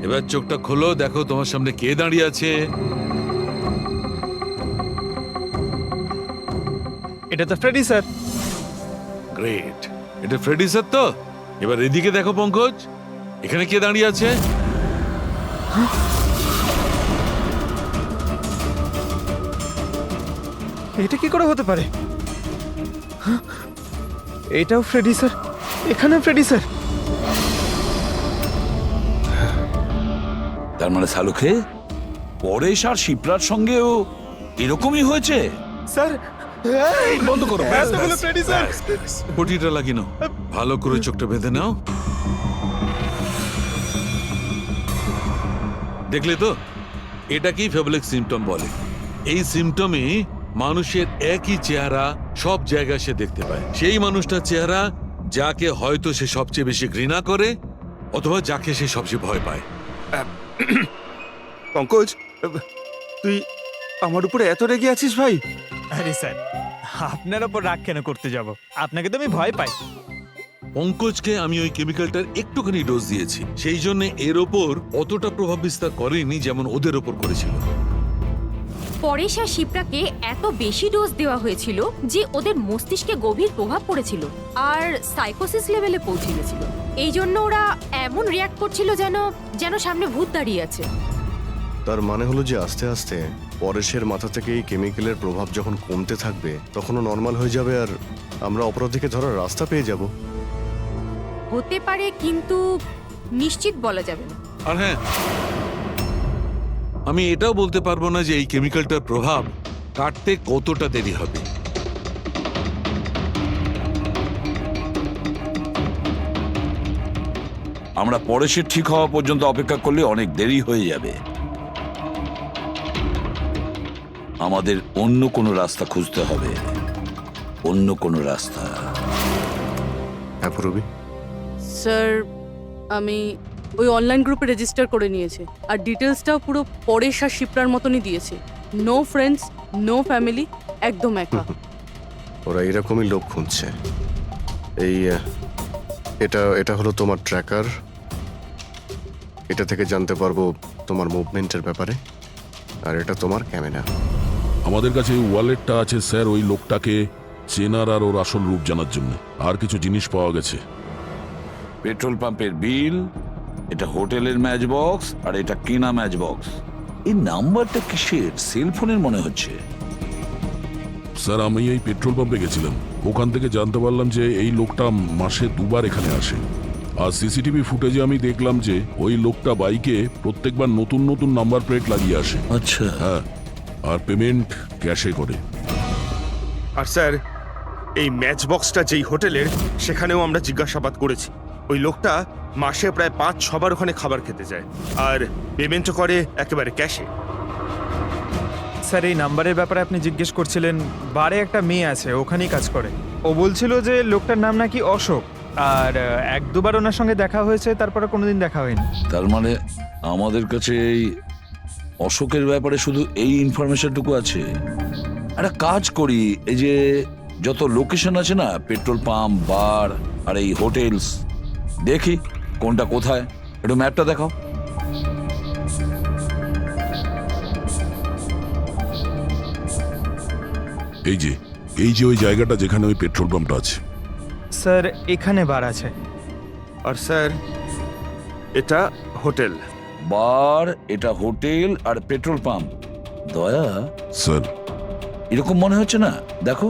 এবার চোখটা খোলো, দেখো তোমার সামনে কে দাঁড়িয়ে আছে। এটা তো ফ্রেডি স্যার। গ্রেট, এটা ফ্রেডি স্যার তো? এবার এদিকে দেখো পঙ্কজ, এখানে কে দাঁড়িয়ে আছে? এটা কি করে হতে পারে? এটাও ফ্রেডি স্যার, এখানেও ফ্রেডি স্যার। তার মানে শালুকে পরেশ আর শিপ্রার সঙ্গেও এরকমই হয়েছে? স্যার বন্ধ করো, এতগুলো ফ্রেডি স্যার। পটিটা লাগিয়ে নাও, ভালো করে চোখটা বেঁধে নাও। দেখলে তো, এটাকেই ফেবলিক সিমটম বলে। এই সিমটমে মানুষের একই চেহারা সব জায়গায় সে দেখতে পায়। সেই মানুষটার চেহারা যাকে হয়তো সে সবচেয়ে বেশি ঘৃণা করে, অথবা যাকে সে সবচেয়ে ভয় পায়। পঙ্কজ, তুই আমার উপরে এত রেগে আছিস ভাই? আরে স্যার, আপনার ওপর রাগ কেন করতে যাব? আপনাকে তো আমি ভয় পাই। পঙ্কজকে আমি ওই কেমিক্যালটার একটুখানি ডোজ দিয়েছি, সেই জন্য এর ওপর অতটা প্রভাব বিস্তার করেনি যেমন ওদের ওপর করেছিল। পরেশ আর শিপ্রাকে এত বেশি ডোজ দেওয়া হয়েছিল যে ওদের মস্তিষ্কে গভীর প্রভাব পড়েছিল আর সাইকোসিস লেভেলে পৌঁছে গেছিল। এই জন্য ওরা এমন রিয়াক্ট করছিল যেন যেন সামনে ভূত দাঁড়িয়ে আছে। তার মানে হলো যে আস্তে আস্তে পরেশের মাথা থেকে এই কেমিক্যালের প্রভাব যখন কমতে থাকবে তখনও নর্মাল হয়ে যাবে, আর আমরা অপরাধীকে ধরার রাস্তা পেয়ে যাব। হতে পারে, কিন্তু নিশ্চিত বলা যাবে না। আর হ্যাঁ, আমি এটাও বলতে পারবো না যে এই কেমিক্যালটার প্রভাব কাটতে কতটা দেরি হবে। আমরা পরেশের ঠিক হওয়া পর্যন্ত অপেক্ষা করলে অনেক দেরি হয়ে যাবে। আমাদের অন্য কোনো রাস্তা খুঁজতে হবে, অন্য কোনো রাস্তা। হ্যাঁ পুরবি, স্যার আমি ওই অনলাইন গ্রুপে রেজিস্টার করে নিয়েছি, আর ডিটেলসটাও পুরো পরেশ আর শিপ্রার মতনই দিয়েছি। নো ফ্রেন্ডস, নো ফ্যামিলি, একদম একা। ওরা এরকমই লোক খুঁজছে। এই এটা এটা হলো তোমার ট্র্যাকার। এটা থেকে জানতে পারবো তোমার মুভমেন্টের ব্যাপারে। আর এটা তোমার ক্যামেরা। আমাদের কাছে এই ওয়ালেটটা আছে স্যার, ওই লোকটাকে চেনার আর ওর আসল রূপ জানার জন্য। আর কিছু জিনিস পাওয়া গেছে। পেট্রোল পাম্পের বিল, এটা হোটেলের ম্যাচ বক্স, আর এটা কেনা ম্যাচ বক্স। এই নাম্বারটা কিসের? সেলফোনের মনে হচ্ছে। স্যার আমি এই পেট্রোল পাম্পে গেছিলাম, ওখান থেকে জানতে পারলাম যে এই লোকটা মাসে 2 বার এখানে আসে। আর সিসিটিভি ফুটেজে আমি দেখলাম যে ওই লোকটা বাইকে প্রত্যেকবার নতুন নতুন নাম্বার প্লেট লাগিয়ে আসে। আচ্ছা। হ্যাঁ, আর পেমেন্ট ক্যাশে করে। আর স্যার, এই ম্যাচ বক্সটা যেই হোটেলের, সেখানেও আমরা জিজ্ঞাসাবাদ করেছি। ওই লোকটা মাসে প্রায় 5-6 বার ওখানে খাবার খেতে যায়, আর পেমেন্টও করে একেবারে ক্যাশে। স্যার এই নাম্বারের ব্যাপারে আপনি জিজ্ঞেস করছিলেন, বারে একটা মেয়ে আছে ওখানেই কাজ করে। ও বলছিল যে লোকটার নাম নাকি অশোক, আর 1-2 বার ওনার সঙ্গে দেখা হয়েছে, তারপরে কোনোদিন দেখা হয়নি। তার মানে আমাদের কাছে এই অশোকের ব্যাপারে শুধু এই ইনফরমেশনটুকু আছে। একটা কাজ করি, এই যে যত লোকেশন আছে না, পেট্রোল পাম্প, বার আর এই হোটেলস, দেখি কোনটা কোথায়। একটু ম্যাপটা দেখাও। এই যে ওই জায়গাটা যেখানে ওই পেট্রোল পাম্পটা আছে। স্যার এখানে বার আছে। আর স্যার এটা হোটেল। বার, এটা হোটেল, আর পেট্রোল পাম্প। দয়া স্যার এরকম মনে হচ্ছে না? দেখো,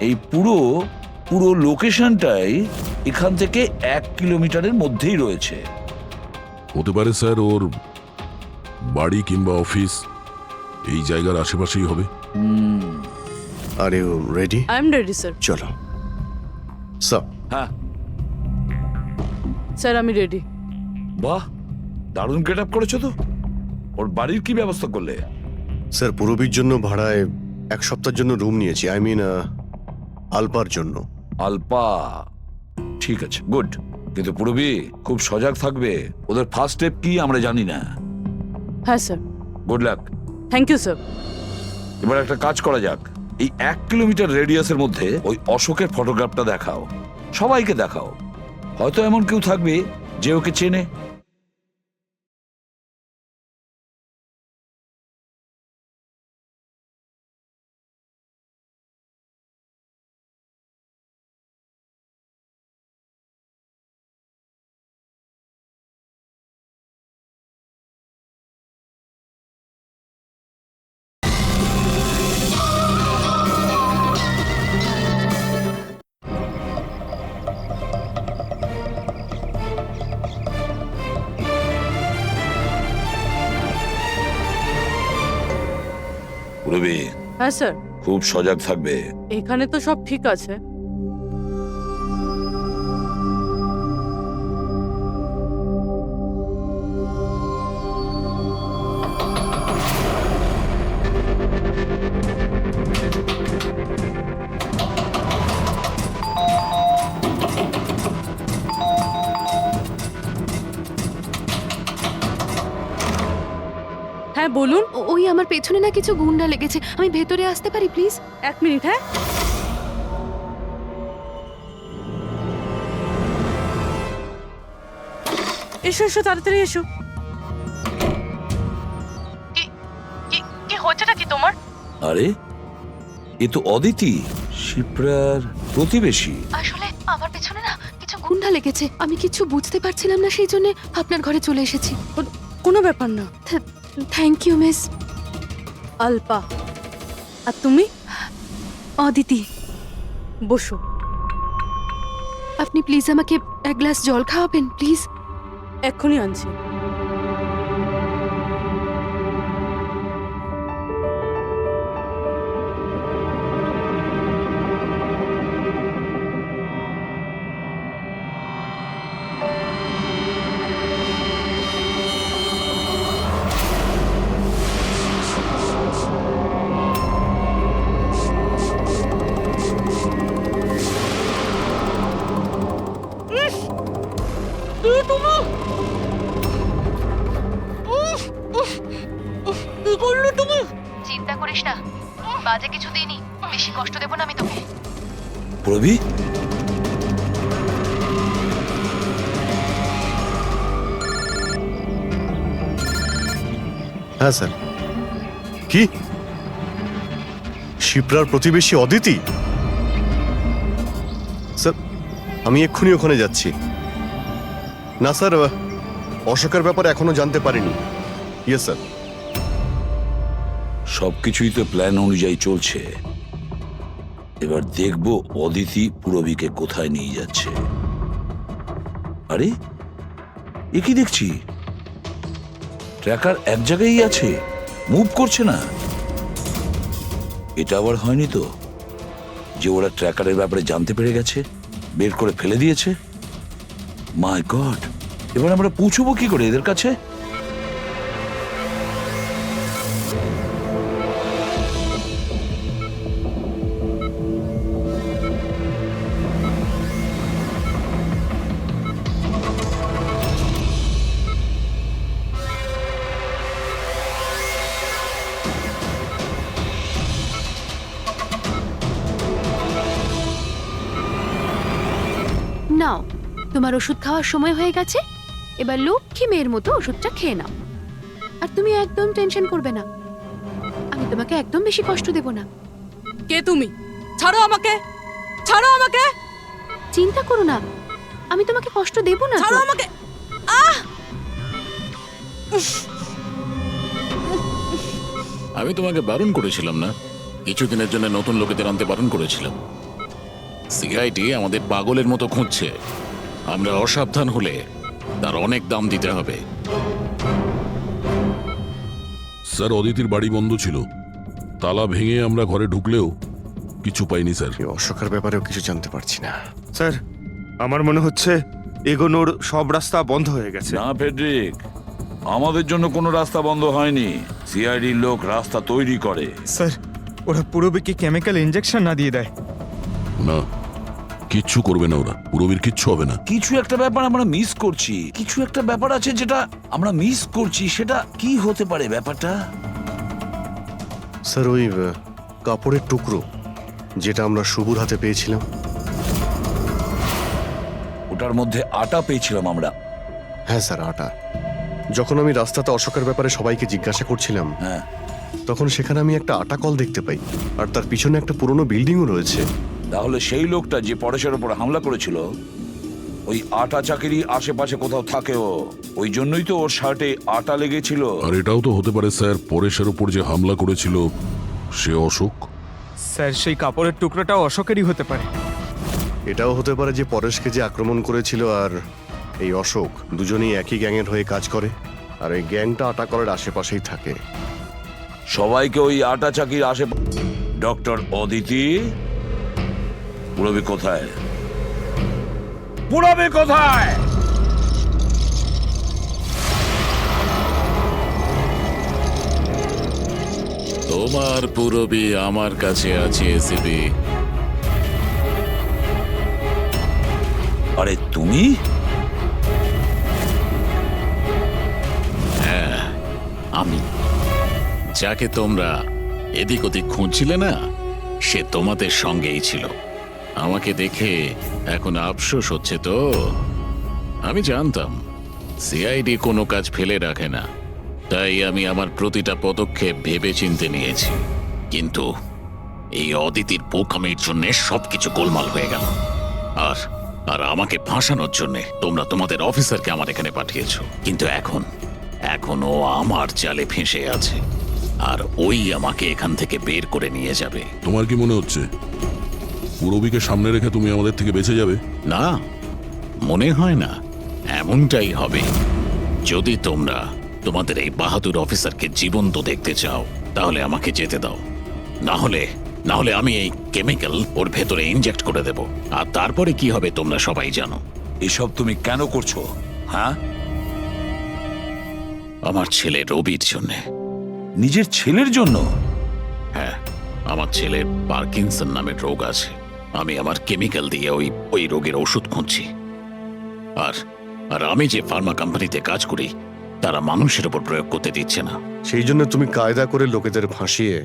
এই পুরো লোকেশনটাই এখান থেকে 1 কিলোমিটারের মধ্যেই রয়েছে। হতে পারে স্যার ওর বাড়ি কিংবা অফিস এই জায়গার আশেপাশেই হবে। Are you ready? I am ready sir. চলো স্যার। হ্যাঁ স্যার আমি রেডি। বাহ, দারুণ গেট আপ করেছো তো। ওর বাড়ির কি ব্যবস্থা করলে? স্যার পুরবীর জন্য ভাড়ায় 1 সপ্তাহের জন্য রুম নিয়েছি। আই মিন আলপার জন্য। আলপা, ঠিক আছে, গুড। কিন্তু পুরবী খুব সজাগ থাকবে। ওদের ফার্স্ট স্টেপ কি আমরা জানি না। হ্যাঁ sir. Good luck. Thank you sir. এবার একটা কাজ করা যাক, এই 1 কিলোমিটার রেডিয়াসের মধ্যে ওই অশোকের ফটোগ্রাফটা দেখাও, সবাইকে দেখাও। হয়তো এমন কেউ থাকবে যে ওকে চেনে। পুরবী হ্যাঁ স্যার। খুব সজাগ থাকবে। এখানে তো সব ঠিক আছে। হ্যাঁ বলুন। ওই আমার পেছনে না কিছু গুন্ডা লেগেছে, আমি ভেতরে আসতে পারি প্লিজ? 1 মিনিট। হ্যাঁ এসো এসো, তাড়াতাড়ি এসো। কি হচ্ছেটা কি তোমার? আরে এ তো অদিতি, শিপ্রার প্রতিবেশী। আসলে আমার পেছনে না কিছু গুন্ডা লেগেছে, আমি কিছু বুঝতে পারছিলাম না, সেই জন্য আপনার ঘরে চলে এসেছি। কোনো ব্যাপার না। Thank you miss. আলপা। আর তুমি? অদিতি। বসো। আপনি প্লিজ আমাকে 1 গ্লাস জল খাওয়াবেন প্লিজ? এক্ষুনি আনছি। তুমি কি করলে তুমি? চিন্তা করিস না, বাজে কিছু দিইনি, বেশি কষ্ট দেব না আমি তোকে। পুরবি, হ্যাঁ স্যার। কি শিপ্রার প্রতিবেশী অদিতি? স্যার আমি এক্ষুনি ওখানে যাচ্ছি। না স্যার, অশোকের ব্যাপারে এখনো জানতে পারিনি। Yes sir. সবকিছুই তো প্ল্যান অনুযায়ী চলছে। এবার দেখব অদিতি পুরবীকে কোথায় নিয়ে যাচ্ছে। আরে এ কি দেখছি, ট্র্যাকার এক জায়গায় আছে, মুভ করছে না। এটা আবার হয়নি তো যে ওরা ট্র্যাকারের ব্যাপারে জানতে পেরে গেছে, বের করে ফেলে দিয়েছে? মাই গড, এবার আমরা পৌঁছবো কি করে এদের কাছে? নাও, তোমার ওষুধ খাওয়ার সময় হয়ে গেছে, এবার লক্ষ্মী মেয়ের মতো ওষুধটা খেয়ে নাও। আর তুমি একদম টেনশন করবে না, আমি তোমাকে একদম বেশি কষ্ট দেব না। কে তুমি? ছাড়ো আমাকে, ছাড়ো আমাকে, চিন্তা করো না, আমি তোমাকে কষ্ট দেব না। ছাড়ো আমাকে। আমি তোমাকে বারণ করেছিলাম না? কিছুদিনের জন্য নতুন লোকেদের আনতে বারণ করেছিলাম। সিআইডি আমাদের পাগলের মতো খুঁজছে। আমরা অসাবধান হলে তার অনেক দাম দিতে হবে। স্যার অদিতির বাড়ি বন্ধ ছিল, তালা ভেঙে আমরা ঘরে ঢুকলেও কিছু পাইনি স্যার। এই অশোকের ব্যাপারেও কিছু জানতে পারছি না। স্যার আমার মনে হচ্ছে এগোনোর সব রাস্তা বন্ধ হয়ে গেছে। না ফেডরিক, আমাদের জন্য কোনো রাস্তা বন্ধ হয়নি। সিআইডির লোক রাস্তা তৈরি করে। স্যার ওরা পুরবীকে কেমিক্যাল ইনজেকশন না দিয়ে দেয়? না, কিচ্ছু করবে না ওরা, পুরবীর কিচ্ছু হবে না। কিছু একটা ব্যাপার আমরা মিস করছি, কিছু একটা ব্যাপার আছে যেটা আমরা মিস করছি। সেটা কি হতে পারে ব্যাপারটা? স্যার ওই কাপড়ের টুকরো যেটা আমরা শুভর হাতে পেয়েছিলাম, ওটার মধ্যে আটা পেয়েছিলাম আমরা। হ্যাঁ স্যার, আটা। যখন আমি রাস্তাতে অশোকের ব্যাপারে সবাইকে জিজ্ঞাসা করছিলাম, হ্যাঁ, তখন সেখানে আমি একটা আটা কল দেখতে পাই, আর তার পিছনে একটা পুরনো বিল্ডিংও রয়েছে। তাহলে সেই লোকটা যে পরেশের উপর হামলা করেছিল, ওই আটা চাকিরি আশেপাশে কোথাও থাকে ও, ওই জন্যই তো ওর শার্টে আটা লেগেছিল। আর এটাও তো হতে পারে স্যার, পরেশের উপর যে হামলা করেছিল সে অশোক। স্যার সেই কাপড়ের টুকরোটাও অশোকেরই হতে পারে। এটাও হতে পারে যে পরেশকে যে আক্রমণ করেছিল আর এই অশোক দুজনেই একই গ্যাংয়ের হয়ে কাজ করে, আর এই গ্যাংটা আটা কলের আশেপাশেই থাকে। সবাইকে ওই আটা চাকির আশেপাশে। ডক্টর অদিতি, পুরবী কোথায়? পুরবী কোথায়? তোমার পুরবী আমার কাছে আছে এসিপি। আরে তুমি? হ্যাঁ আমি। যাকে তোমরা এদিক ওদিক খুঁজছিলে না, সে তোমাদের সঙ্গেই ছিল। আমাকে দেখে এখন আফসোস হচ্ছে তো? আমি জানতাম সিআইডি কোনো কাজ ফেলে রাখে না, তাই আমি আমার প্রতিটা পদক্ষেপ ভেবে চিন্তে নিয়েছি। কিন্তু এই অদিতির বোকামির জন্য সবকিছু গোলমাল হয়ে গেল। আর আর আমাকে ফাঁসানোর জন্য তোমরা তোমাদের অফিসারকে আমার এখানে পাঠিয়েছো। কিন্তু এখন ও আমার জালে ফেঁসে আছে, আর ওই আমাকে এখান থেকে বের করে নিয়ে যাবে। তোমার কি মনে হচ্ছে পুরবীকে সামনে রেখে তুমি আমাদের থেকে বেঁচে যাবে? না, মনে হয় না। এমনটাই হবে। যদি তোমরা তোমাদের এই বাহাদুর অফিসারকে জীবন্ত দেখতে চাও, তাহলে আমাকে যেতে দাও। না হলে আমি এই কেমিক্যাল ওর ভেতরে ইনজেক্ট করে দেব, আর তারপরে কি হবে তোমরা সবাই জানো। এসব তুমি কেন করছো? হ্যাঁ, আমার ছেলে রবির জন্য। নিজের ছেলের জন্য? হ্যাঁ, আমার ছেলের পার্কিনসন নামের রোগ আছে। আমি আমার কেমিক্যাল দিয়ে ওই রোগের ওষুধ খুঁজছি। আর আর আমি যে ফার্মা কোম্পানিতে কাজ করি তারা মানুষের উপর প্রয়োগ করতে দিচ্ছে না। সেই জন্য তুমি কায়দা করে লোকেদের ভাসিয়ে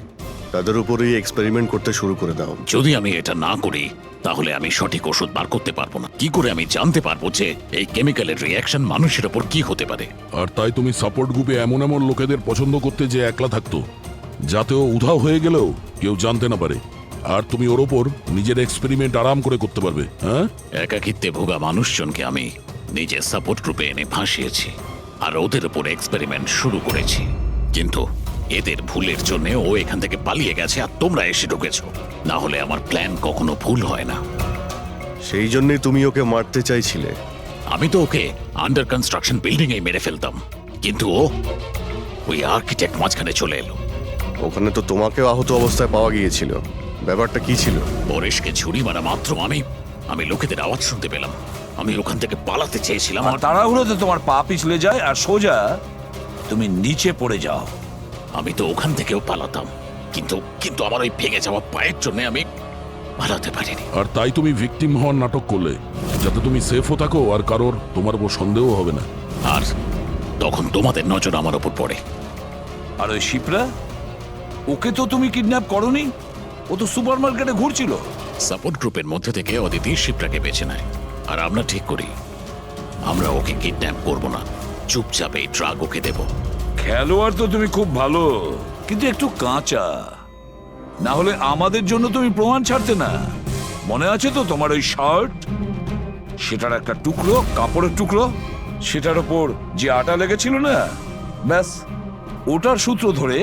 তাদের উপরেই এক্সপেরিমেন্ট করতে শুরু করে দাও। যদি আমি এটা না করি তাহলে আমি সঠিক ওষুধ বার করতে পারবো না। কি করে আমি জানতে পারবো যে এই কেমিক্যালের রিয়াকশন মানুষের উপর কি হতে পারে? আর তাই তুমি সাপোর্ট গ্রুপে এমন এমন লোকেদের পছন্দ করতে যে একলা থাকতো, যাতে ও উধাও হয়ে গেলেও কেউ জানতে না পারে, আর তুমি ওর ওপর নিজের এক্সপেরিমেন্ট আরাম করে করতে পারবে। হ্যাঁ, একাকিত্বে ভোগা মানুষজনকে আমি নিজের সাপোর্ট গ্রুপে এনে ফাঁসিয়েছি আর ওদের উপর এক্সপেরিমেন্ট শুরু করেছি। কিন্তু এদের ভুলের জন্য ও এখান থেকে পালিয়ে গেছে আর তোমরা এসে ঢুকেছো। না হলে আমার প্ল্যান কখনো ভুল হয় না। সেই জন্যই তুমি ওকে মারতে চাইছিলে। আমি তো ওকে আন্ডার কনস্ট্রাকশন বিল্ডিং এ মেরে ফেলতাম, কিন্তু ও ওই আর্কিটেক্ট মাঝখানে চলে এলো। ওখানে তো তোমাকেও আহত অবস্থায় পাওয়া গিয়েছিল, ব্যাপারটা কি ছিল? পরেশকে ছুরি মারা মাত্র আমি লোকেদের আওয়াজ শুনতে পেলাম। আমি ওখান থেকে পালাতে চেয়েছিলাম আর তাড়াহুড়োতে তোমার পা পিছলে যায় আর সোজা তুমি নিচে পড়ে যাও। আমি তো ওখান থেকেও পালাতাম, কিন্তু কিন্তু আমার ওই ভেঙে যাওয়া পায়ের জন্য আমি পালাতে পারিনি। আর তাই তুমি ভিকটিম হওয়ার নাটক করলে, যাতে তুমি সেফও থাকো আর কারোর তোমার উপর সন্দেহ হবে না। আর তখন তোমাদের নজর আমার উপর পড়ে। আর ওই শিপ্রা, ওকে তো তুমি কিডন্যাপ করনি, ও তো সুপারমার্কেটে ঘুরছিল। সাপোর্ট গ্রুপের মধ্যে থেকে অদিতি শিপ্রাকে বেছে নেয়, আর আমরা ঠিক করি আমরা ওকে কিডন্যাপ করব না, চুপচাপ এই ড্রাগ ওকে দেব। খেলোয়াড় তো তুমি খুব ভালো, কিন্তু একটু কাঁচা। না হলে আমাদের জন্য তুমি প্রমাণ ছাড়তে না। মনে আছে তো তোমার ওই শার্ট, সেটার একটা টুকরো, কাপড়ের টুকরো, সেটার ওপর যে আটা লেগেছিল না, ব্যাস ওটার সূত্র ধরে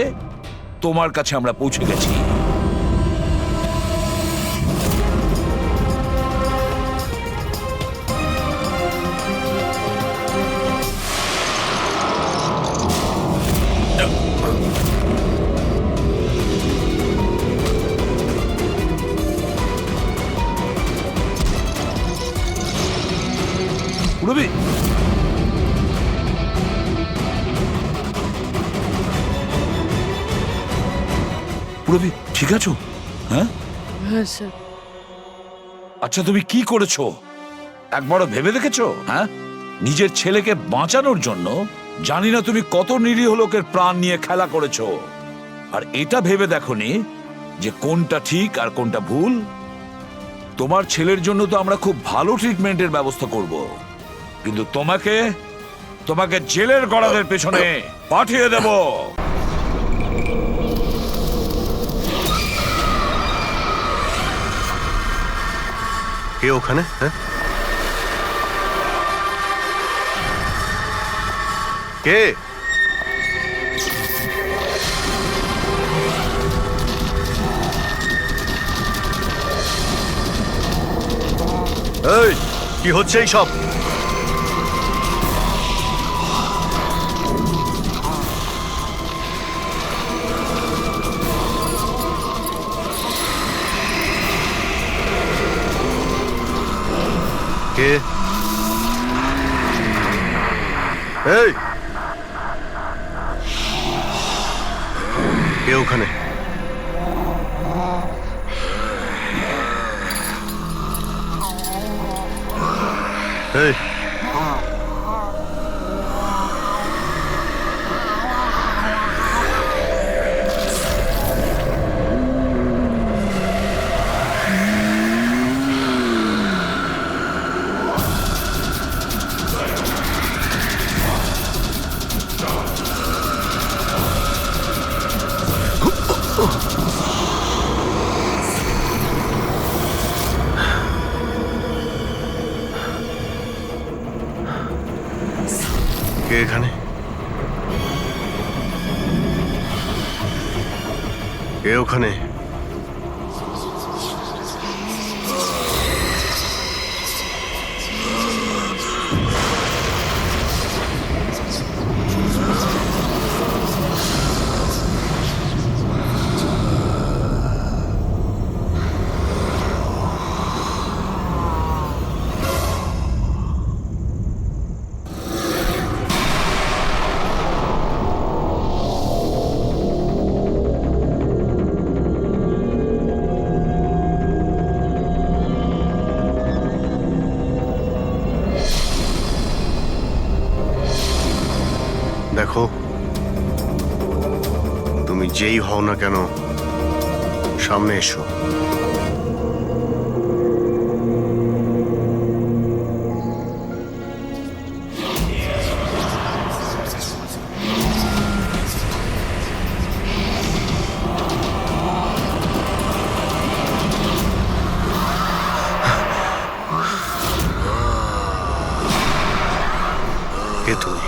তোমার কাছে আমরা পৌঁছে গেছি। রবি, রবি ঠিক আছো? হ্যাঁ হ্যাঁ স্যার। আচ্ছা, তুমি কি করেছো একবারও ভেবে দেখেছো? হ্যাঁ, নিজের ছেলেকে বাঁচানোর জন্য জানি না তুমি কত নিরীহ লোকের প্রাণ নিয়ে খেলা করেছো, আর এটা ভেবে দেখোনি যে কোনটা ঠিক আর কোনটা ভুল। তোমার ছেলের জন্য তো আমরা খুব ভালো ট্রিটমেন্টের ব্যবস্থা করব, কিন্তু তোমাকে জেলের গড়াদের পেছনে পাঠিয়ে দেব। কে ওখানে? হ্যাঁ, কে? এই, কি হচ্ছে এই সব? কে? এই, কে ওখানে? এই, কে এখানে? কে ওখানে? দেখো, তুমি যেই হও না কেন, সামনে এসো। কে তুমি?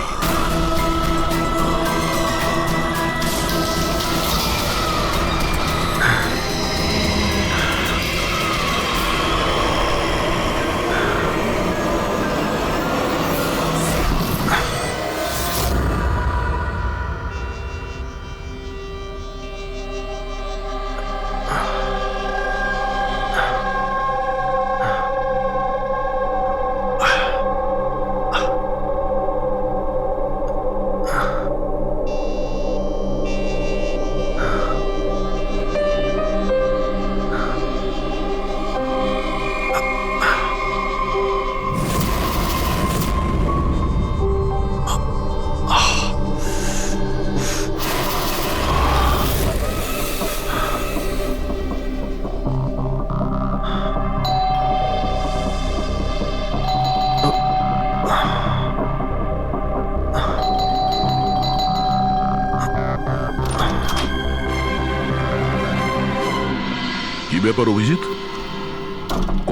কি ব্যাপার অভিজিৎ?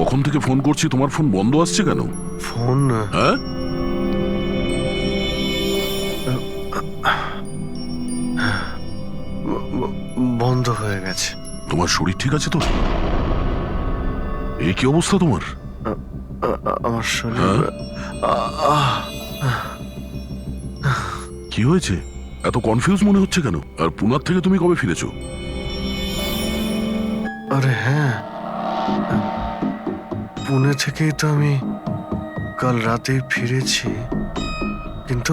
কখন থেকে ফোন করছি, তোমার ফোন বন্ধ আসছে কেন? ফোন? হ্যাঁ, বন্ধ হয়ে গেছে। তোমার শরীর ঠিক আছে তো? এই কি অবস্থা তোমার? আমার শরীর কি হয়েছে? এত কনফিউজ মনে হচ্ছে কেন? আর পুনার থেকে তুমি কবে ফিরেছো? আরে হ্যাঁ, পুনে থেকেই তো আমি কাল রাতে ফিরেছি, কিন্তু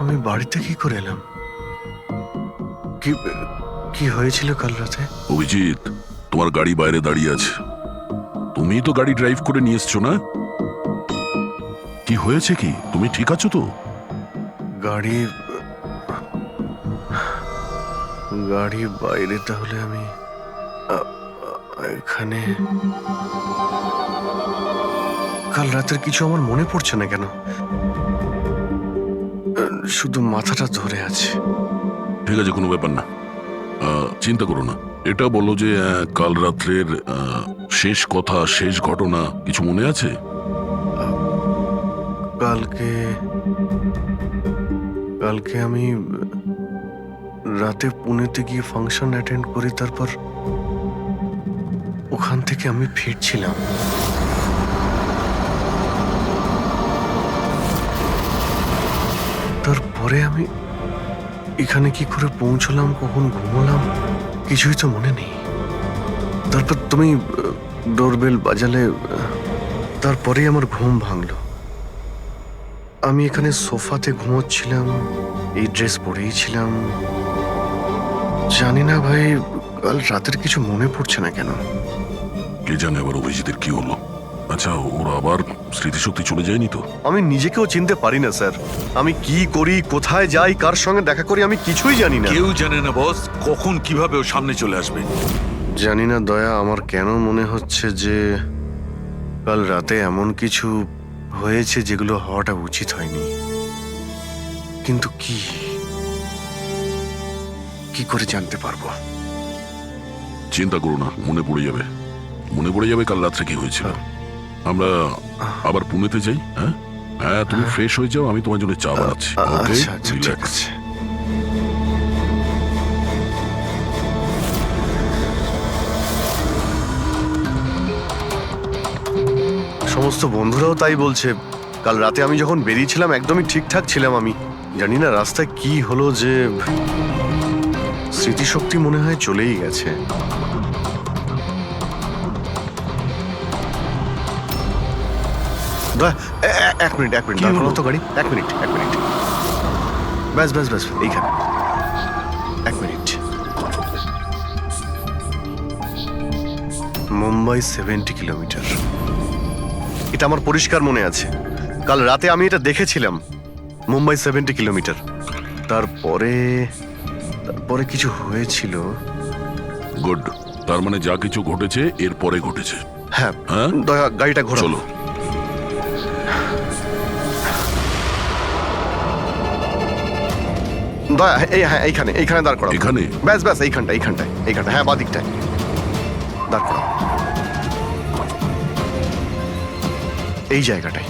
আমি বাড়িতে কি করে এলাম? কি কি হয়েছিল কাল রাতে? অভিজিৎ, তোমার গাড়ি বাইরে দাঁড়িয়ে আছে, তুমি তো গাড়ি ড্রাইভ করে নিয়ে এসছো না? কি হয়েছে কি? তুমি ঠিক আছো তো? গাড়ি গাড়ি বাইরে, তাহলে আমি এখানে? কাল রাতের কিছু আমার মনে পড়ছে না কেন, শুধু মাথাটা ধরে আছে। ঠিক আছে, কোনো ব্যাপার না, চিন্তা করো না। এটা বলো যে কাল রাত্রের শেষ কথা, শেষ ঘটনা কিছু মনে আছে? কালকে আমি রাতে পুনেতে গিয়ে ফাংশন অ্যাটেন্ড করি, তারপর ওখান থেকে আমি ফিরছিলাম। তারপরে আমি এখানে কি করে পৌঁছলাম, কখন ঘুমোলাম, কিছুই তো মনে নেই। তারপর তুমি ডোরবেল বাজালে, তারপরে আমার ঘুম ভাঙলো। আমি এখানে সোফাতে ঘুমোচ্ছিলাম, এই ড্রেস পরেই ছিলাম। জানি না ভাই, কাল রাতের কিছু মনে পড়ছে না কেন। কে জানে আবার অভিজিতের কি হলো। আচ্ছা, ওরা আবার স্মৃতিশক্তি চলে যায়নি তো? আমি নিজেকেও চিনতে পারি না স্যার। আমি কি করি, কোথায় যাই, কার সঙ্গে দেখা করি, আমি কিছুই জানি না। কেউ জানে না বস, কখন কিভাবে ও সামনে চলে আসবে। জানি না দয়া, আমার কেন মনে হচ্ছে যে কাল রাতে এমন কিছু হয়েছে যেগুলো হওয়াটা উচিত হয়নি। কিন্তু কি করে জানতে পারবো? চিন্তা করো না, মনে পড়ে যাবে, মনে পড়ে যাবে কাল রাত্রে কি হয়েছিল। আমরা আবার পুনেতে যাই। হ্যাঁ হ্যাঁ, তুমি ফ্রেশ হয়ে যাও, আমি তোমার জন্য চা বানাচ্ছি। ওকে, আচ্ছা আচ্ছা, ঠিক আছে। সমস্ত বন্ধুরাও তাই বলছে। কাল রাতে আমি যখন বেরিয়েছিলাম একদমই ঠিকঠাক ছিলাম। আমি জানি না রাস্তায় কি হলো যে স্মৃতিশক্তি মনে হয় চলেই গেছে। এক মিনিট দাঁড় করো তো গাড়ি। এক মিনিট ব্যাস এইখানে। এক মিনিট। মুম্বাই 70 কিলোমিটার, এটা আমার পরিষ্কার মনে আছে। কাল রাতে আমি এটা দেখেছিলাম, মুম্বাই 70 কিলোমিটার। তারপরে তারপরে কিছু হয়েছিল। গুড, তার মানে যা কিছু ঘটেছে এরপরে ঘটেছে। হ্যাঁ, হ্যাঁ? দয়া গাড়িটা ঘোরাও। চলো। দয়া হ্যাঁ এইখানে দাঁড় করাও। এখানে? ব্যাস এইখানটায় হ্যাঁ, বাদিকটায় দাঁড় করাও, এই জায়গাটায়।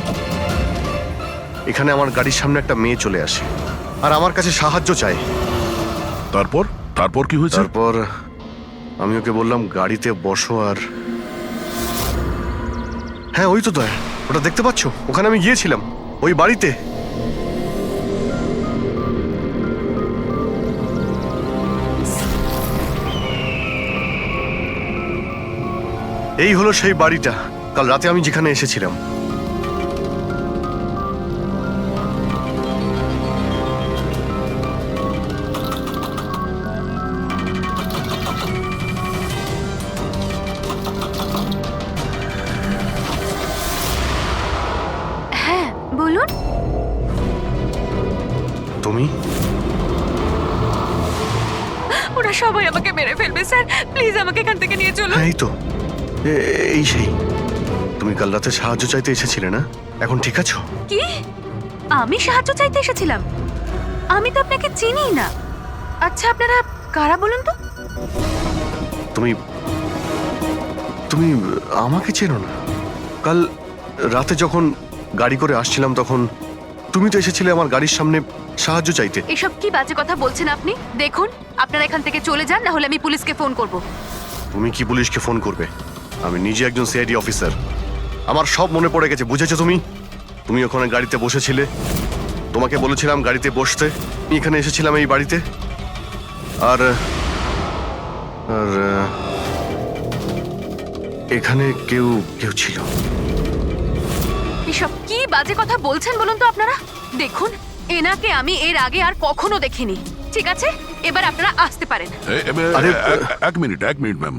এখানে আমার গাড়ির সামনে একটা মেয়ে চলে আসে আর আমার কাছে সাহায্য চায়। তারপর কি হয়েছে? তারপর আমি ওকে বললাম গাড়িতে বসো, আর হ্যাঁ ওই তো দয়া, ওটা দেখতে পাচ্ছ? ওখানে আমি গিয়েছিলাম, ওই বাড়িতে। এই হলো সেই বাড়িটা কাল রাতে আমি যেখানে এসেছিলাম। হ্যাঁ বলুন। তুমি? ওরা সবাই আমাকে মেরে ফেলবে স্যার, প্লিজ আমাকে এখান থেকে নিয়ে চলুন। হ্যাঁ এই তো, এই সেই। তুমি কাল রাতে সাহায্য চাইতে এসেছিলে না? এখন ঠিক আছো? কি? আমি সাহায্য চাইতে এসেছিলাম? আমি তো আপনাকে চিনি না। আচ্ছা আপনারা কারা বলুন তো? তুমি তুমি আমাকে চেনো না? কাল রাতে যখন গাড়ি করে আসছিলাম তখন তুমি তো এসেছিলে আমার গাড়ির সামনে সাহায্য চাইতে। এসব কি বাজে কথা বলছেন আপনি? দেখুন আপনারা এখান থেকে চলে যান, না হলে আমি পুলিশকে ফোন করব। তুমি কি পুলিশকে ফোন করবে? আমি নিজে একজন সিআইডি অফিসার, আমার সব মনে পড়ে গেছে। বুঝেছো তুমি? তুমি ওখানে গাড়িতে বসেছিলে, তোমাকে বলেছিলাম গাড়িতে বসতে। আমি এখানে এসেছিলাম এই বাড়িতে, আর আর এখানে কেউ ছিল। এসব কি বাজে কথা বলছেন বলুন তো আপনারা? দেখুন এনাকে আমি এর আগে আর কখনো দেখিনি। ঠিক আছে, এবার আপনারা আসতে পারেন। এক মিনিট ম্যাম,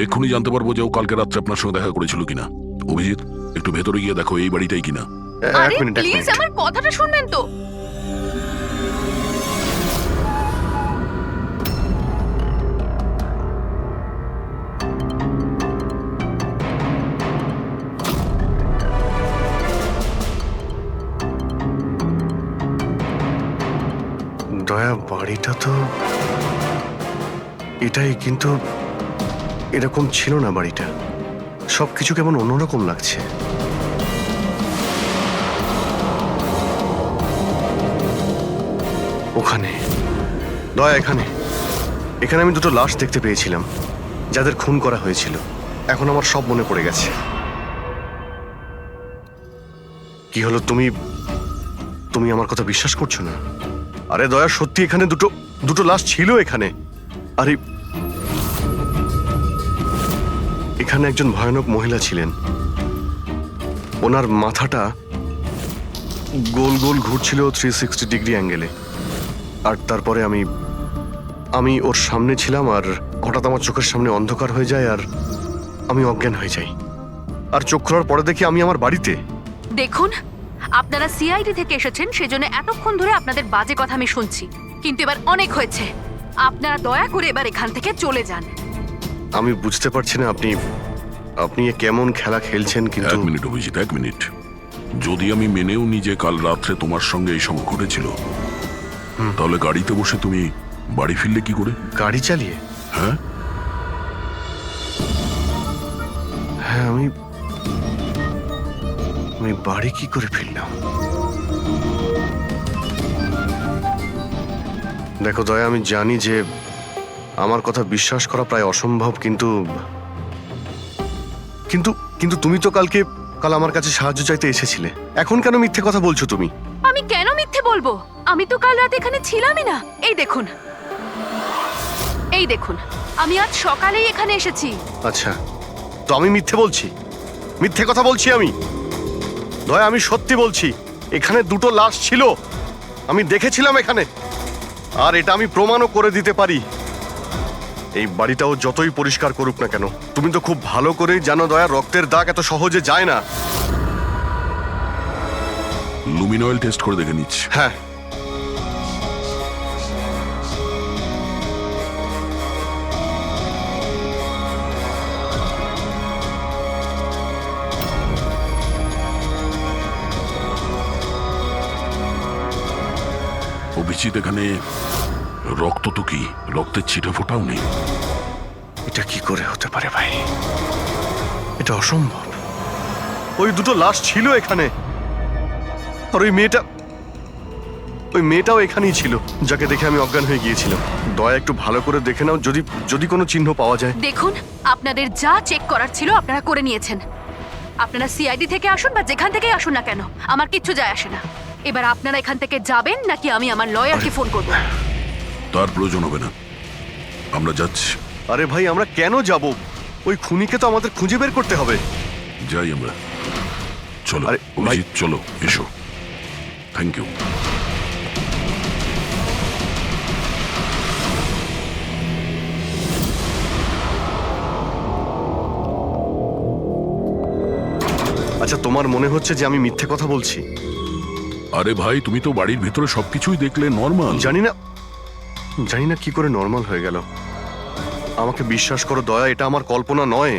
এক্ষুনি জানতে পারবো যে ও কালকে রাত্রে আপনার সঙ্গে দেখা করেছিল কিনা। অভিজিৎ, একটু ভেতরে গিয়ে দেখো এই বাড়িটাই কিনা। আরে প্লিজ আমার কথাটা শুনবেন তো। দয়া, বাড়িটা তো এটাই, কিন্তু এরকম ছিল না বাড়িটা। সবকিছু কেমন অন্যরকম লাগছে। ওখানে দয়া, এখানে আমি দুটো লাশ দেখতে পেয়েছিলাম যাদের খুন করা হয়েছিল। এখন আমার সব মনে পড়ে গেছে। কি হলো, তুমি আমার কথা বিশ্বাস করছো না? আরে দয়া, সত্যি এখানে দুটো লাশ ছিল এখানে। আরে এখানে একজন ভয়ানক মহিলা ছিলেন, ওনার মাথাটা গোল গোল ঘুরছিল 360 ডিগ্রি অ্যাঙ্গেলে। আর তারপরে আমি ওর সামনে ছিলাম, আর হঠাৎ আমার চোখের সামনে অন্ধকার হয়ে যায় আর আমি অজ্ঞান হয়ে যাই। আর চোখ খোলার পরে দেখি আমি আমার বাড়িতে। দেখুন আপনারা সিআইডি থেকে এসেছেন, সেজন্য এতক্ষণ ধরে আপনাদের বাজে কথা আমি শুনছি, কিন্তু এবার অনেক হয়েছে। আপনারা দয়া করে এবার এখান থেকে চলে যান। আমি বুঝতে পারছি না আপনি এ কেমন খেলা খেলছেন, কিন্তু এক মিনিট অভিজিৎ, এক মিনিট। যদি আমি মেনেও নি যে কাল রাত্রে তোমার সঙ্গে এইসব ঘটেছিল, তাহলে গাড়িতে বসে তুমি বাড়ি ফিরলে কি করে? গাড়ি চালিয়ে? হ্যাঁ হ্যাঁ, আমি বাড়ি কি করে ফিরলাম? দেখো দয়া, আমি জানি যে আমার কথা বিশ্বাস করা প্রায় অসম্ভব, কিন্তু কিন্তু কিন্তু তুমি তো কাল আমার কাছে সাহায্য চাইতে এসেছিলে। এখন কেন মিথ্যে কথা বলছো তুমি? আমি কেন মিথ্যে বলবো? আমি তো কাল রাতে এখানে ছিলামই না। এই দেখুন আমি আজ সকালেই এখানে এসেছি। আচ্ছা, তো আমি মিথ্যে কথা বলছি আমি? দয়া, আমি সত্যি বলছি, এখানে দুটো লাশ ছিল, আমি দেখেছিলাম এখানে, আর এটা আমি প্রমাণও করে দিতে পারি। এই বাড়িটাও যতই পরিষ্কার করুক না কেন, তুমি তো খুব ভালো করেই জানো দয়া, রক্তের দাগ এত সহজে যায় না। লুমিনয়েল টেস্ট করে দেখে নিচ্ছি। হ্যাঁ, অভিজিৎ, এখানে রক্ত তো কি, রক্তের ছিটে ফোটাও নেই। এটা কি করে হতে পারে ভাই? এটা অসম্ভব। ওই দুটো লাশ ছিল এখানে, আর ওই মেয়েটাও এখানেই ছিল, যাকে দেখে আমি অজ্ঞান হয়ে গিয়েছিলাম। দয়া একটু ভালো করে দেখে নাও, যদি কোনো চিহ্ন পাওয়া যায়। দেখুন, আপনাদের যা চেক করার ছিল আপনারা করে নিয়েছেন। আপনারা সিআইডি থেকে আসুন বা যেখান থেকেই আসুন না কেন, আমার কিচ্ছু যায় আসে না। এবার আপনারা এখান থেকে যাবেন নাকি আমি আমার লয়ারকে ফোন করব? তার প্রয়োজন হবে না, আমরা যাচ্ছি। আরে ভাই, আমরা কেন যাব? ওই খুনিকে তো আমাদের খুঁজে বের করতে হবে। যাই আমরা, চলো। আরে, অভিজিৎ চলো, এসো। Thank you. আচ্ছা, তোমার মনে হচ্ছে যে আমি মিথ্যে কথা বলছি? আরে ভাই, তুমি তো বাড়ির ভেতরে সবকিছুই দেখলে, নর্মাল। জানি না কি করে নর্মাল হয়ে গেল। আমাকে বিশ্বাস করো দয়া, এটা আমার কল্পনা নয়।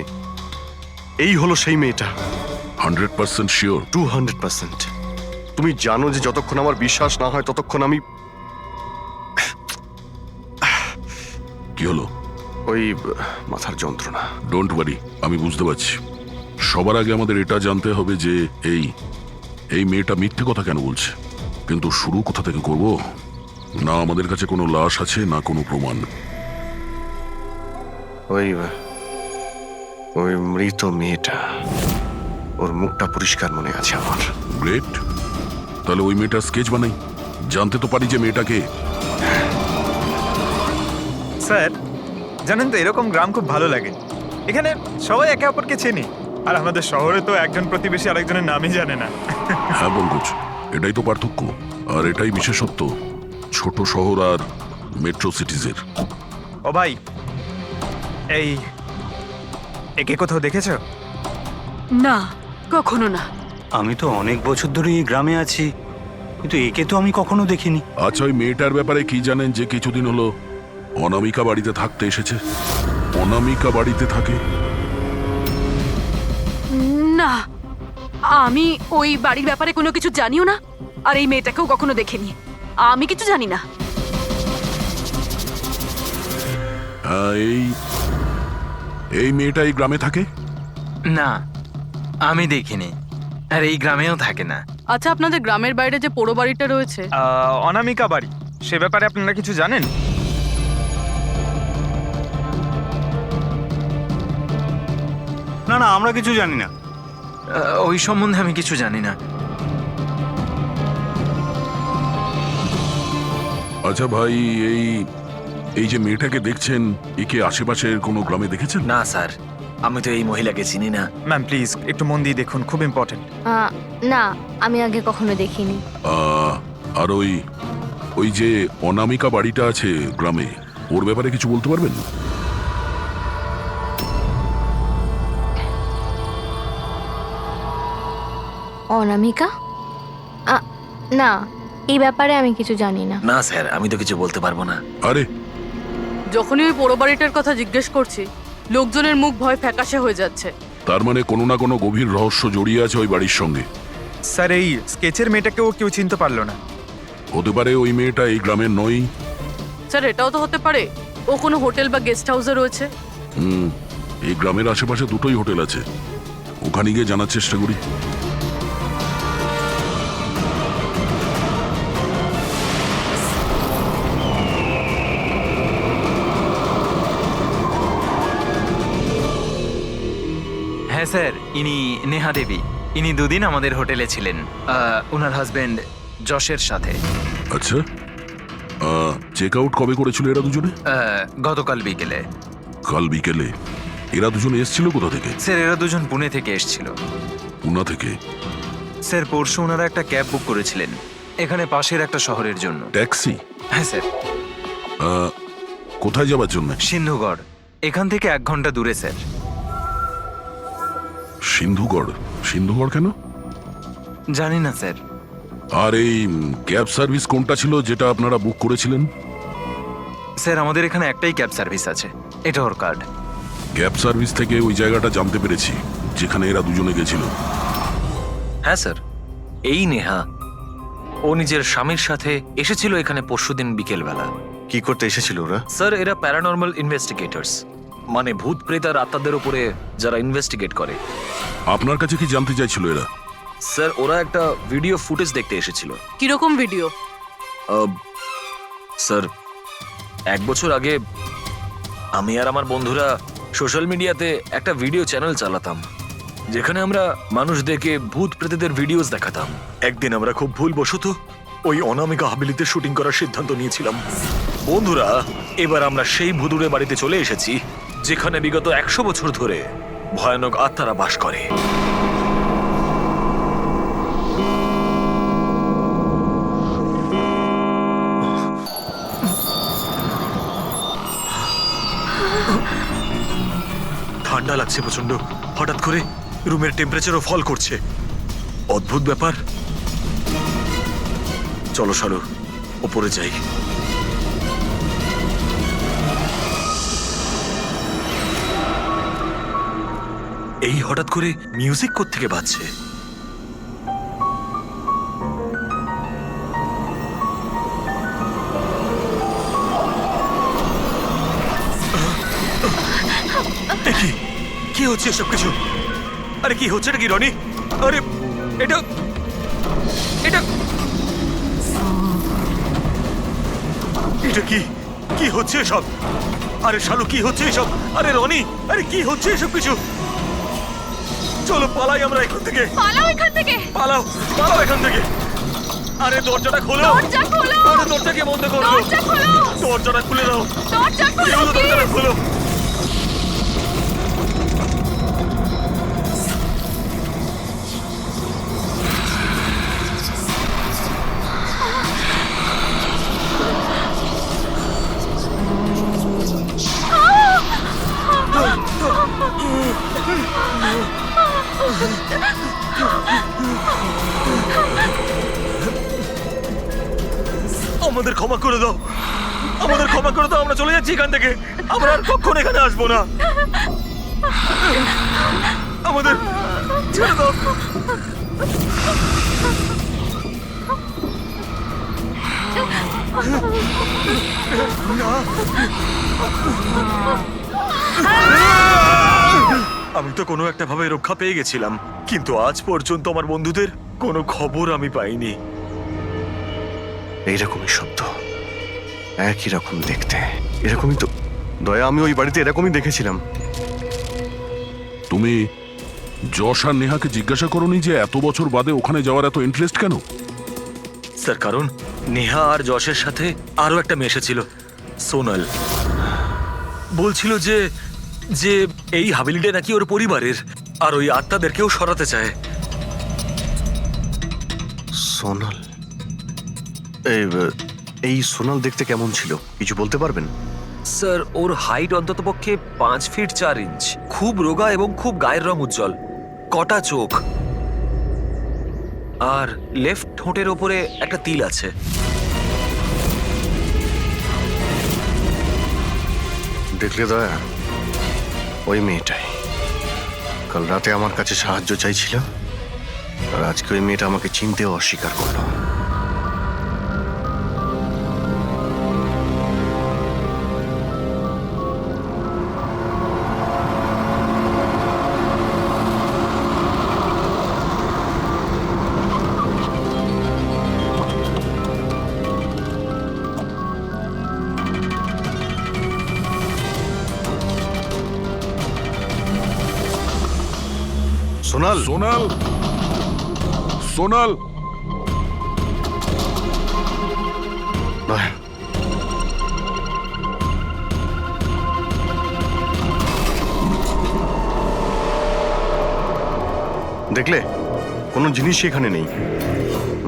এই হলো সেই মেয়েটা। 100% শিওর? 200%। তুমি জানো যে যতক্ষণ আমার বিশ্বাস না হয় ততক্ষণ আমি... কি হলো? ওই মাথার যন্ত্রণা। ডোন্ট ওয়ারি, আমি বুঝতে পারছি। সবার আগে আমাদের এটা জানতে হবে যে এই মেয়েটা মিথ্যে কথা কেন বলছে। কিন্তু শুরু কোথা থেকে করব? না আমাদের কাছে কোনো লাশ আছে, না কোনো প্রমাণ। ওই মৃত মেয়েটা, ওর মুখটা পরিষ্কার মনে আছে আমার। গ্রেট, তাহলে ওই মেয়েটার স্কেচ বানাই, জানতে তো পারি যে মেয়েটাকে। স্যার, জানেন তো এরকম গ্রাম খুব ভালো লাগে। এখানে সবাই একে অপরকে চেনে, আর আমাদের শহরে তো একজন প্রতিবেশী আরেকজনের নামই জানে না। হ্যাঁ পঙ্কজ, এটাই তো পার্থক্য, আর এটাই বিশেষত্ব ছোট শহর আর মেট্রো সিটিজের। ও ভাই, একে কোথাও দেখেছো? না, কখনো না। আমি তো অনেক বছর ধরে এই গ্রামে আছি, কিন্তু একে তো আমি কখনো দেখিনি। আচ্ছা, ওই মেয়েটার ব্যাপারে কি জানেন যে কিছুদিন হলো অনামিকা বাড়িতে থাকতে এসেছে? অনামিকা বাড়িতে থাকে? না, আমি ওই বাড়ির ব্যাপারে কোনো কিছু জানিও না, আর এই মেয়েটাকেও কখনো দেখিনি। আমি কিছু জানি না। হ্যাঁ, এই মেয়েটা এই গ্রামে থাকে? না, আমি দেখিনি, আর এই গ্রামেও থাকে না। আচ্ছা, আপনাদের গ্রামের বাইরে যে পোড়ো বাড়িটা রয়েছে, অনামিকা বাড়ি, সে ব্যাপারে আপনারা কিছু জানেন? না না, আমরা কিছু জানি না। ওই সম্বন্ধে আমি কিছু জানি না। আচ্ছা ভাই, এই যে মেয়েটাকে দেখছেন, একে আশেপাশের কোনো গ্রামে দেখেছেন? না স্যার, আমি তো এই মহিলাকে চিনি না। ম্যাম প্লিজ একটু মন দিয়ে দেখুন, খুব ইম্পর্টেন্ট। না, আমি আগে কখনো দেখিনি। আর ওই যে অনামিকা বাড়িটা আছে গ্রামে, ওর ব্যাপারে কিছু বলতে পারবেন? অনামিকা? না, এই ব্যাপারে আমি কিছু জানি না। না স্যার, আমি তো কিছু বলতে পারবো না। আরে, যখনই ওই পোড়ো বাড়িটার কথা জিজ্ঞেস করছি, লোকজনের মুখ ভয় ফ্যাকাশে হয়ে যাচ্ছে। তার মানে কোনো না কোনো গভীর রহস্য জড়িয়ে আছে ওই বাড়ির সঙ্গে। স্যার, এই স্কেচের মেয়েটাকেও কেউ চিনতে পারলো না। হতে পারে ওই মেয়েটা এই গ্রামের নয়। স্যার, এটাও তো হতে পারে ও কোনো হোটেল বা গেস্ট হাউসে রয়েছে। এই গ্রামের আশেপাশে দুটোই হোটেল আছে, ওখানে গিয়ে জানার চেষ্টা করি। হ্যাঁ স্যার, ইনি নেহা দেবী। ইনি দুদিন আমাদের হোটেলে ছিলেন, ওনার হাজবেন্ড যশের সাথে। আচ্ছা, চেক আউট কবে করেছিল এরা দুজনে? গতকাল বিকেলে। কাল বিকেলে? এরা দুজনে এসেছিল কোথা থেকে? স্যার, এরা দুজন পুনে থেকে এসেছিল। পুনা থেকে? স্যার, পরশু ওনারা একটা ক্যাব বুক করেছিলেন এখানে পাশের একটা শহরের জন্য। ট্যাক্সি? হ্যাঁ স্যার। কোথায় যাবার জন্য? সিন্ধুগড়, এখান থেকে 1 ঘন্টা দূরে স্যার। সিন্ধুগড়? সিন্ধুগড় কেন? জানি না স্যার, আর এই ক্যাব সার্ভিস কোনটা ছিল যেটা আপনারা বুক করেছিলেন? স্যার আমাদের এখানে একটাই ক্যাব সার্ভিস আছে, এটা ওর কার্ড। ক্যাব সার্ভিস থেকে ওই জায়গাটা জানতে পেরেছি যেখানে এরা দুজনে গেছিল। হ্যাঁ স্যার, এই নেহা ও নিজের স্বামীর সাথে এসেছিল এখানে পরশুদিন বিকেলবেলা। কি করতে এসেছিল ওরা? স্যার এরা প্যারানর্মাল ইনভেস্টিগেটরস, মানে ভূত প্রেত আর আত্মাদের উপরে যারা ইনভেস্টিগেট করে। আপনার কাছে কি জানতে চাইছিল এরা? স্যার ওরা একটা ভিডিও ফুটেজ দেখতে এসেছিল। কিরকম ভিডিও? স্যার 1 বছর আগে আমি আর আমার বন্ধুরা সোশ্যাল মিডিয়াতে একটা ভিডিও চ্যানেল চালাতাম যেখানে আমরা মানুষদেরকে ভূত প্রেতদের ভিডিওস দেখাতাম। একদিন আমরা খুব ভুলবশত ওই অনামিকা হাবিলিতে শুটিং করার সিদ্ধান্ত নিয়েছিলাম। বন্ধুরা, এবার আমরা সেই ভুতুড়ে বাড়িতে চলে এসেছি যেখানে বিগত 100 বছর ধরে ভয়ানক আত্মারা বাস করে। ঠান্ডা লাগছে প্রচন্ড, হঠাৎ করে রুমের টেম্পারেচারও ফল করছে। অদ্ভুত ব্যাপার। চলো শালু, ওপরে যাই। এই হঠাৎ করে মিউজিক কোত্থেকে বাজছে? কি হচ্ছে সব কিছু? আরে কি হচ্ছে এটা কি রনি? আরে এটা এটা এটা কি কি হচ্ছে সব? আরে শালু কি হচ্ছে এসব? আরে রনি, আরে কি হচ্ছে এসব কিছু? চলো পালাই আমরা এখান থেকে। পালাও এখান থেকে। পালাও, পালাও এখান থেকে। আরে দরজাটা খোলো। দরজা খোলো। আরে দরজাকে বন্ধ করো। দরজা খোলো। দরজাটা খুলে দাও। দরজা খোলো। দরজাটা খোলো। আমাদের ক্ষমা করে দাও, আমাদের ক্ষমা করে দাও। আমরা চলে যাচ্ছি এখান থেকে। আমরা আর কখনো এখানে আসবো না। আমাদের ছেড়ে দাও। আমি তো কোনো একটা ভাবে রক্ষা পেয়ে গেছিলাম, কিন্তু আজ পর্যন্ত আমার বন্ধুদের কোনো খবর আমি পাইনি। এইরকমই শব্দ, একই রকম দেখতে, এরকমই তো। দয়া, আমি ওই বাড়িতে এরকমই দেখেছিলাম। তুমি যশ আর নেহাকে জিজ্ঞাসা করোনি যে এত বছর বাদে ওখানে যাওয়ার এত ইন্টারেস্ট কেন? স্যার কারণ নেহা আর যশের সাথে আরো একটা মেয়ে এসেছিল, সোনাল। বলছিল যে যে এই হাভেলিটা নাকি ওর পরিবারের, আর ওই আত্মাদেরকেও সরাতে চায়। সোনাল? এই সোনাল দেখতে কেমন ছিল কিছু বলতে পারবেন? স্যার ওর হাইট অন্তত পক্ষে 5 ফিট 4 ইঞ্চ, খুব রোগা এবং খুব গায়ের রং উজ্জ্বল, কটা চোখ, আর লেফট ঠোঁটের ওপরে একটা তিল আছে। দেখলে দয়া, ওই মেয়েটাই কাল রাতে আমার কাছে সাহায্য চাইছিল, আর আজকে ওই মেয়েটা আমাকে চিনতেও অস্বীকার করলো। সোনাল, সোনাল, সোনাল। দয়া, দেখলে কোনো জিনিস এখানে নেই,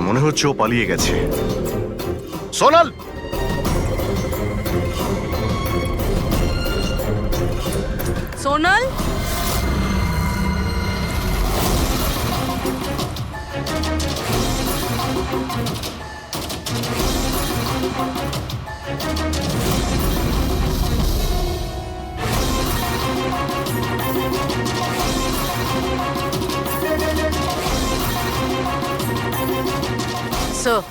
মনে হচ্ছে ও পালিয়ে গেছে। সোনাল, সোনাল, স্যার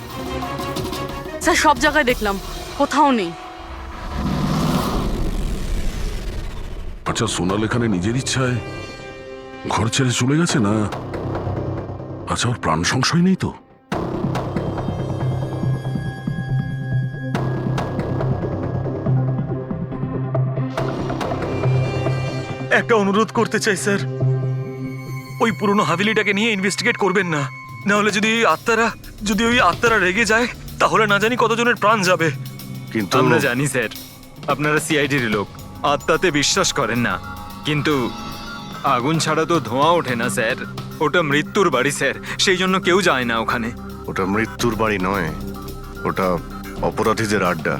স্যার সব জায়গায় দেখলাম, কোথাও নেই। আচ্ছা, সোনাল এখানে নিজের ইচ্ছায় ঘর ছেড়ে চলে গেছে না? আচ্ছা, ওর প্রাণ সংশয় নেই তো? একটা অনুরোধ করতে চাই স্যার, ওই পুরনো হাভেলিটাকে নিয়ে ইনভেস্টিগেট করবেন না। নাহলে যদি ওই আত্মারা রেগে যায়, তাহলে না জানি কতজনের প্রাণ যাবে। কিন্তু আমরা জানি স্যার, আপনারা সিআইডির লোক, আত্মাতে বিশ্বাস করেন না, কিন্তু আগুন ছাড়া তো ধোঁয়া ওঠে না স্যার। ওটা মৃত্যুর বাড়ি স্যার, সেই জন্য কেউ যায় না ওখানে। ওটা মৃত্যুর বাড়ি নয়, ওটা অপরাধীদের আড্ডা।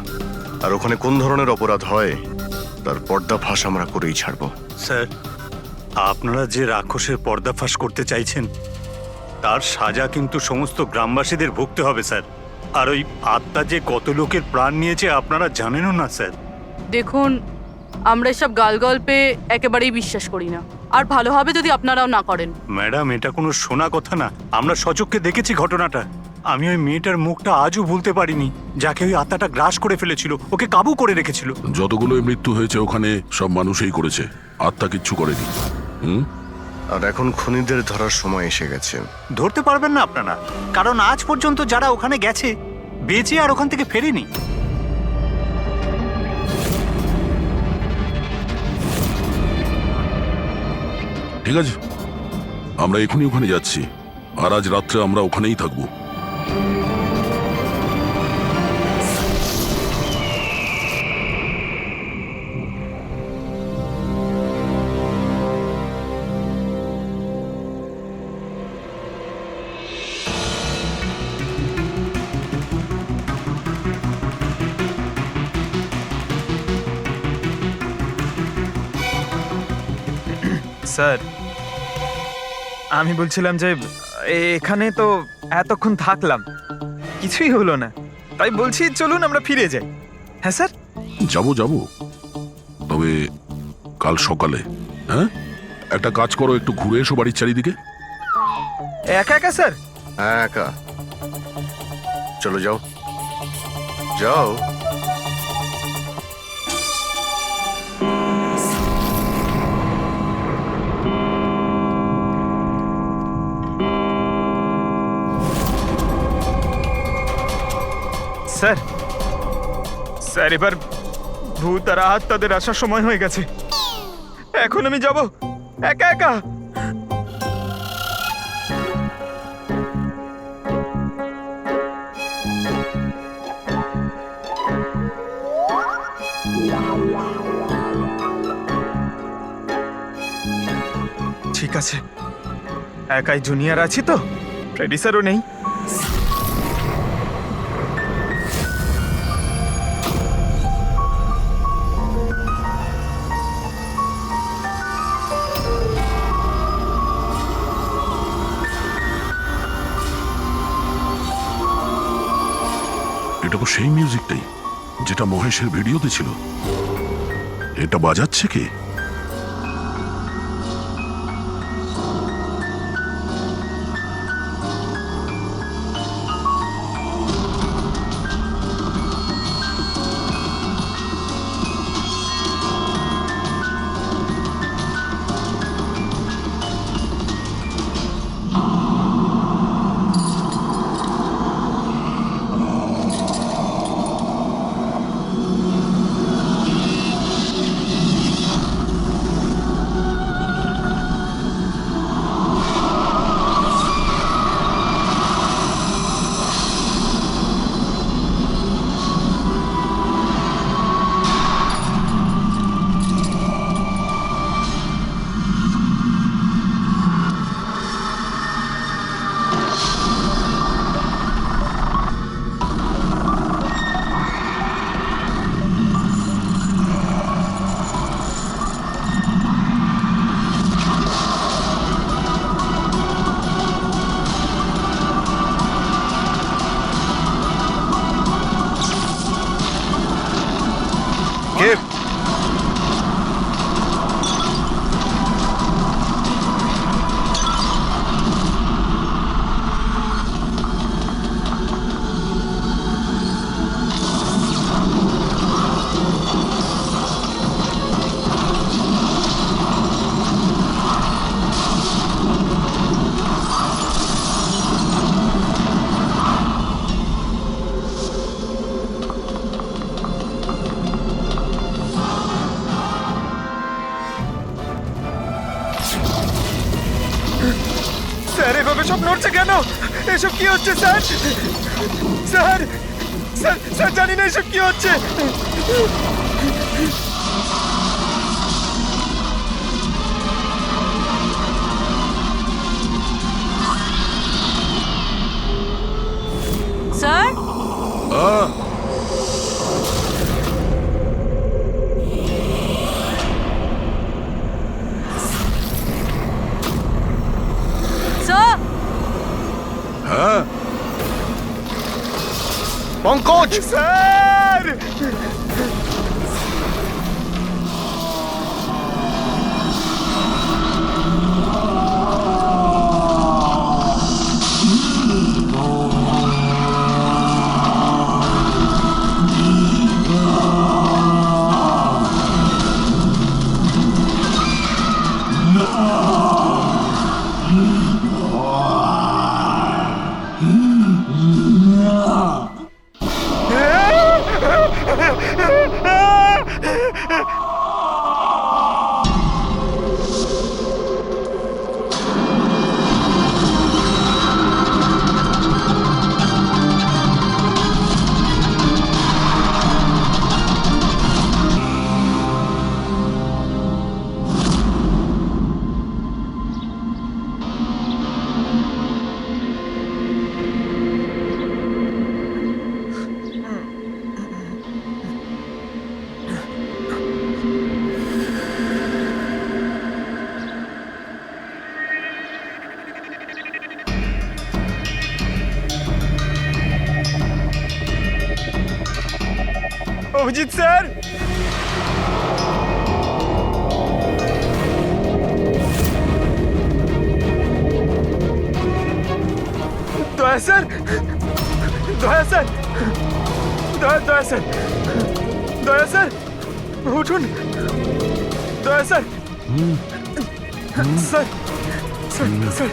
আর ওখানে কোন ধরনের অপরাধ হয় তার পর্দাফাশ আমরা করেই ছাড়বো। স্যার, আপনারা যে রাক্ষসের পর্দাফাশ করতে চাইছেন তার সাজা কিন্তু সমস্ত গ্রামবাসীদের ভুগতে হবে স্যার। আর ওই আত্মা যে কত লোকের প্রাণ নিয়েছে আপনারা জানেনও না স্যার। দেখুন, আমরা এসব গালগল্পে একেবারেই বিশ্বাস করি না, আর ভালো হবে যদি আপনারাও না করেন। ম্যাডাম, এটা কোনো শোনা কথা না, আমরা সচক্ষে দেখেছি ঘটনাটা। আমি ওই মেয়েটার মুখটা আজও ভুলতে পারিনি, যাকে ওই আত্মাটা গ্রাস করে ফেলেছিল, ওকে কাবু করে রেখেছিল। যতগুলোই মৃত্যু হয়েছে ওখানে সব মানুষই করেছে, আত্মা কিচ্ছু করেনি। আর এখন খুনিদের ধরার সময় এসে গেছে। ধরতে পারবেন না আপনারা, কারণ আজ পর্যন্ত যারা ওখানে গেছে বেঁচে আর ওখান থেকে ফেরেনি। ঠিক আছে, আমরা এখনই ওখানে যাচ্ছি, আর আজ রাত্রে আমরা ওখানেই থাকবো। স্যার, আমি বলছিলাম যে এখানে তো এতক্ষণ থাকলাম, কিছুই হলো না, তাই বলছি চলুন আমরা ফিরে যাই। হ্যাঁ স্যার, যাবো, তবে কাল সকালে। হ্যাঁ, একটা কাজ করো, একটু ঘুরে এসো বাড়ির চারিদিকে। একা একা স্যার? হ্যাঁ, একা। চলো, যাও যাও। স্যার, স্যার এবার ভূত আর আত্মাদের আসার সময় হয়ে গেছে। এখন আমি যাব একা একা? ঠিক আছে, একাই জুনিয়র আছি তো, ফ্রেডি স্যারও নেই। এটা তো সেই মিউজিকটাই যেটা মহেশের ভিডিওতে ছিল। এটা বাজাচ্ছে কে? করছে কেন? এসব কি হচ্ছে স্যার? স্যার স্যার স্যার জানি না এসব কি হচ্ছে। স্যার স্যার হ্যাঁ পঙ্কজ! স্যার অভিজিৎ স্যার, দয়া স্যার, দয়া স্যার, দয়া স্যার, দয়া স্যার, উঠুন, দয়া sir, sir, sir, sir,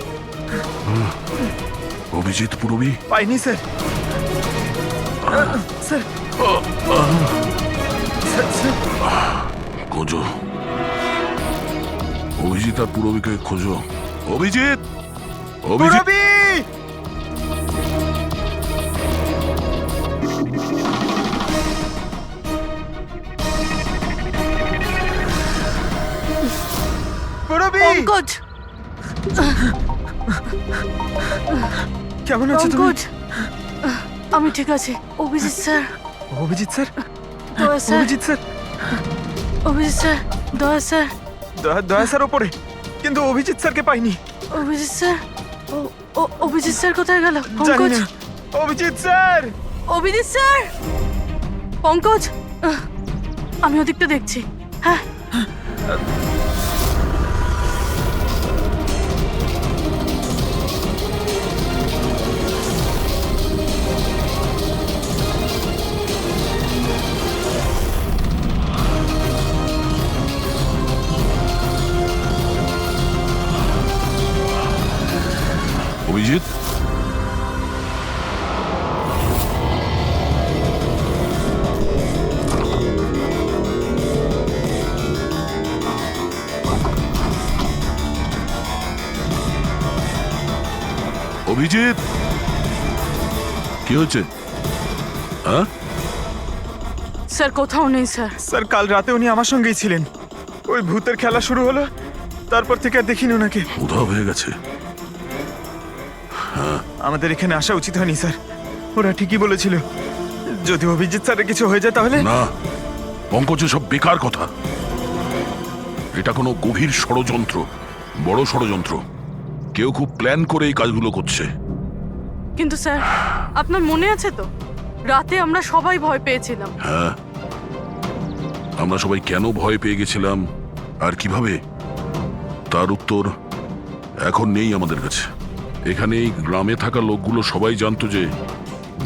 Abhijit Purabi? পাইনি স্যার, স্যার, স্যার, স্যার, খোঁজো অভিজিৎ আর পুরবীকে খোঁজো। অভিজিৎ! অভিজিৎ! পুরবী! পুরবী! পঙ্কজ কেমন আছো তুমি? পঙ্কজ আমি ঠিক আছি। অভিজিৎ স্যার, অভিজিৎ স্যার, দয়া sir, Abhijit sir, Abhijit sir, দয়া স্যার, দয়া স্যার ওপরে, কিন্তু অভিজিৎ স্যারকে পাইনি। অভিজিৎ স্যার, অভিজিৎ স্যার কোথায় গেল? জানি পঙ্কজ, না। অভিজিৎ স্যার! অভিজিৎ স্যার, পঙ্কজ আমি ওদিকটা দেখছি। হ্যাঁ অভিজিৎ? অভিজিৎ, কি হচ্ছে? হ্যাঁ? স্যার কোথাও নেই স্যার। স্যার কাল রাতে উনি আমার সঙ্গেই ছিলেন। ওই ভূতের খেলা শুরু হলো, তারপর থেকে আর দেখিনি ওনাকে। উধাও হয়ে গেছে। আমাদের এখানে আসা উচিত হয়নি স্যার। ওরা ঠিকই বলেছিল, যদি অভিজিৎ স্যারের কিছু হয়ে যায় তাহলে। না পঙ্কজ, সব বেকার কথা। এটা কোনো গভীর ষড়যন্ত্র, বড় ষড়যন্ত্র। কেউ খুব প্ল্যান করে এই কাজগুলো করছে। কিন্তু স্যার আপনার মনে আছে তো রাতে আমরা সবাই ভয় পেয়েছিলাম। হ্যাঁ, আমরা সবাই কেন ভয় পেয়ে গেছিলাম আর কিভাবে, তার উত্তর এখন নেই আমাদের কাছে। এখানে এই গ্রামে থাকা লোকগুলো সবাই জানতো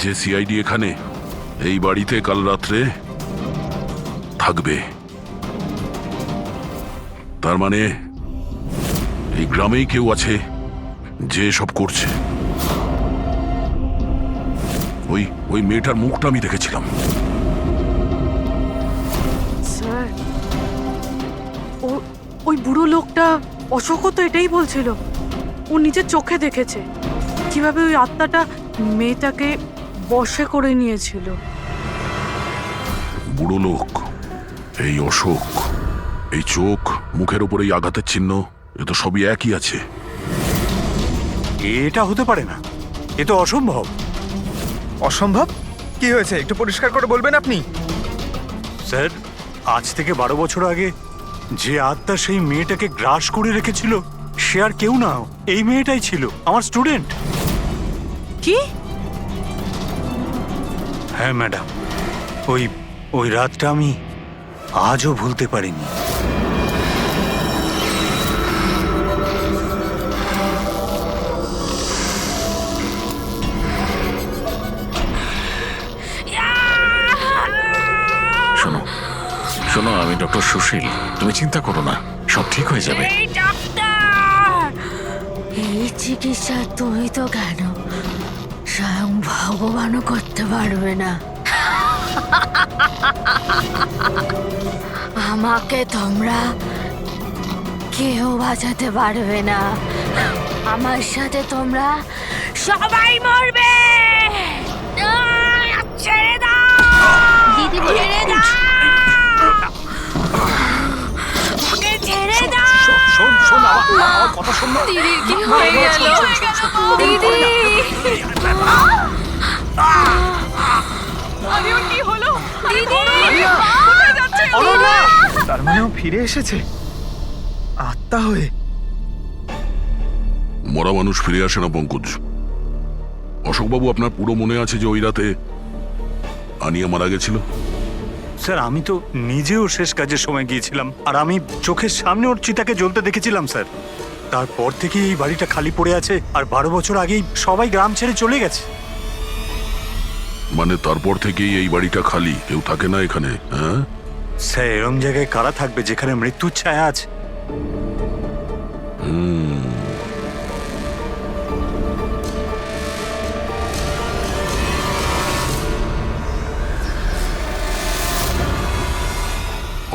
যে সিআইডি এখানে এই বাড়িতে কাল রাত্রে থাকবে। তার মানে এই গ্রামেই কেউ আছে যে সব করছে। ওই মেয়েটার মুখটা আমি দেখেছিলাম। স্যার ওই বুড়ো লোকটা অশোকও তো এটাই বলছিল, ও নিজের চোখে দেখেছে। কিভাবে ওই আত্মাটা মেয়েটাকে বশে করে নিয়েছিল। বুড়ো লোক, এই অশোক, এই চোখ, মুখের উপর এই আঘাতের চিহ্ন, এ তো সবই একই আছে। এটা হতে পারে না, এ তো অসম্ভব। অসম্ভব? কি হয়েছে একটু পরিষ্কার করে বলবেন আপনি? স্যার, আজ থেকে 12 বছর আগে যে আত্মা সেই মেয়েটাকে গ্রাস করে রেখেছিল, সে আর কেউ না, এই মেয়েটাই ছিল, আমার স্টুডেন্ট। কি? হ্যাঁ ম্যাডাম, ওই রাতটা আমি আজও ভুলতে পারিনি। শোনো শোনো, আমি ডক্টর সুশীল, তুমি চিন্তা করো না, সব ঠিক হয়ে যাবে। এই ডাক্তার, এই চিকিৎসা তুমি তো কেন, স্বয়ং ভগবানও করতে পারবে না। আমাকে তোমরা কেউ বাঁচাতে পারবে না। আমার সাথে তোমরা সবাই মরবে। ছেড়ে দাও দিদি, ছেড়ে দাও, ওকে ছেড়ে দাও। শোন শোন, আমার কথা শোন না। দিদি কি হয়ে গেল? দিদি আরিয়ার কি হলো? দিদি কোথায় যাচ্ছে? তার মানে ও ফিরে এসেছে আত্মা হয়ে। মরা মানুষ ফিরে আসে না পঙ্কজ। অশোকবাবু, আপনার পুরো মনে আছে যে ওই রাতে আনিয়া মারা গেছিল? স্যার, আমি তো নিজেও শেষ কাজের সময় গিয়েছিলাম, আর আমি চোখের সামনে ওর চিতাকে জ্বলতে দেখেছিলাম স্যার। তারপর থেকে এই বাড়িটা খালি পড়ে আছে, আর 12 বছর আগেই সবাই গ্রাম ছেড়ে চলে গেছে। মানে তারপর থেকেই এই বাড়িটা খালি, কেউ থাকে না এখানে? হ্যাঁ স্যার, এরম জায়গায় কারা থাকবে যেখানে মৃত্যুর ছায়া আছে?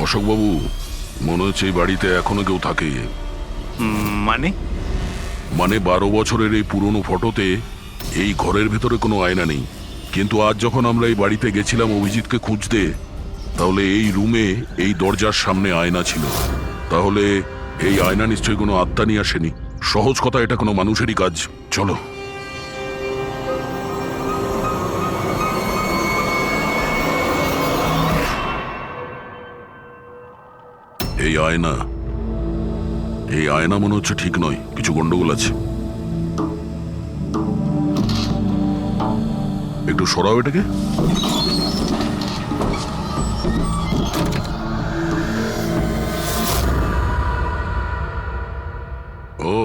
অশোকবাবু, মনে হচ্ছে এই বাড়িতে এখনো কেউ থাকে। মানে? মানে 12 বছরের এই পুরনো ফটোতে এই ঘরের ভেতরে কোনো আয়না নেই, কিন্তু আজ যখন আমরা এই বাড়িতে গেছিলাম অভিজিৎকে খুঁজতে, তাহলে এই রুমে এই দরজার সামনে আয়না ছিল। তাহলে এই আয়না নিশ্চয়ই কোনো আত্মা নিয়ে আসেনি। সহজ কথা, এটা কোনো মানুষেরই কাজ। চলো। এই আয়না মনে হচ্ছে ঠিক নয়, কিছু গন্ডগোল আছে। একটু সরাও এটাকে। ও,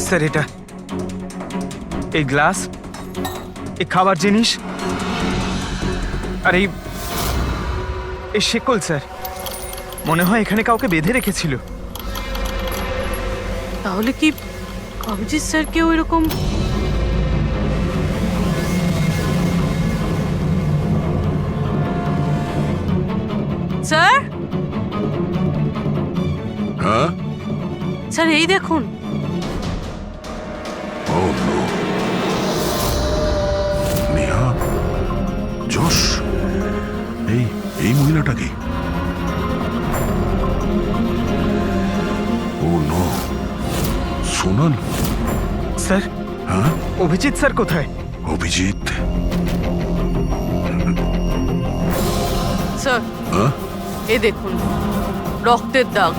স্যার, এটা এই গ্লাস, এই খাবার জিনিস, আর এই শেকল স্যার, মনে হয় এখানে কাউকে বেঁধে রেখেছিল। তাহলে কি অভিজিৎ স্যার কেউ এরকম? স্যার, হ্যাঁ স্যার এই দেখুন। ও নো, নেহা, যশ, এই মহিলাটাকে? ও নো, সোনাল। স্যার, হ্যাঁ, অভিজিৎ স্যার কোথায়? অভিজিৎ? স্যার, হ্যাঁ, এই দেখুন রক্তের দাগ।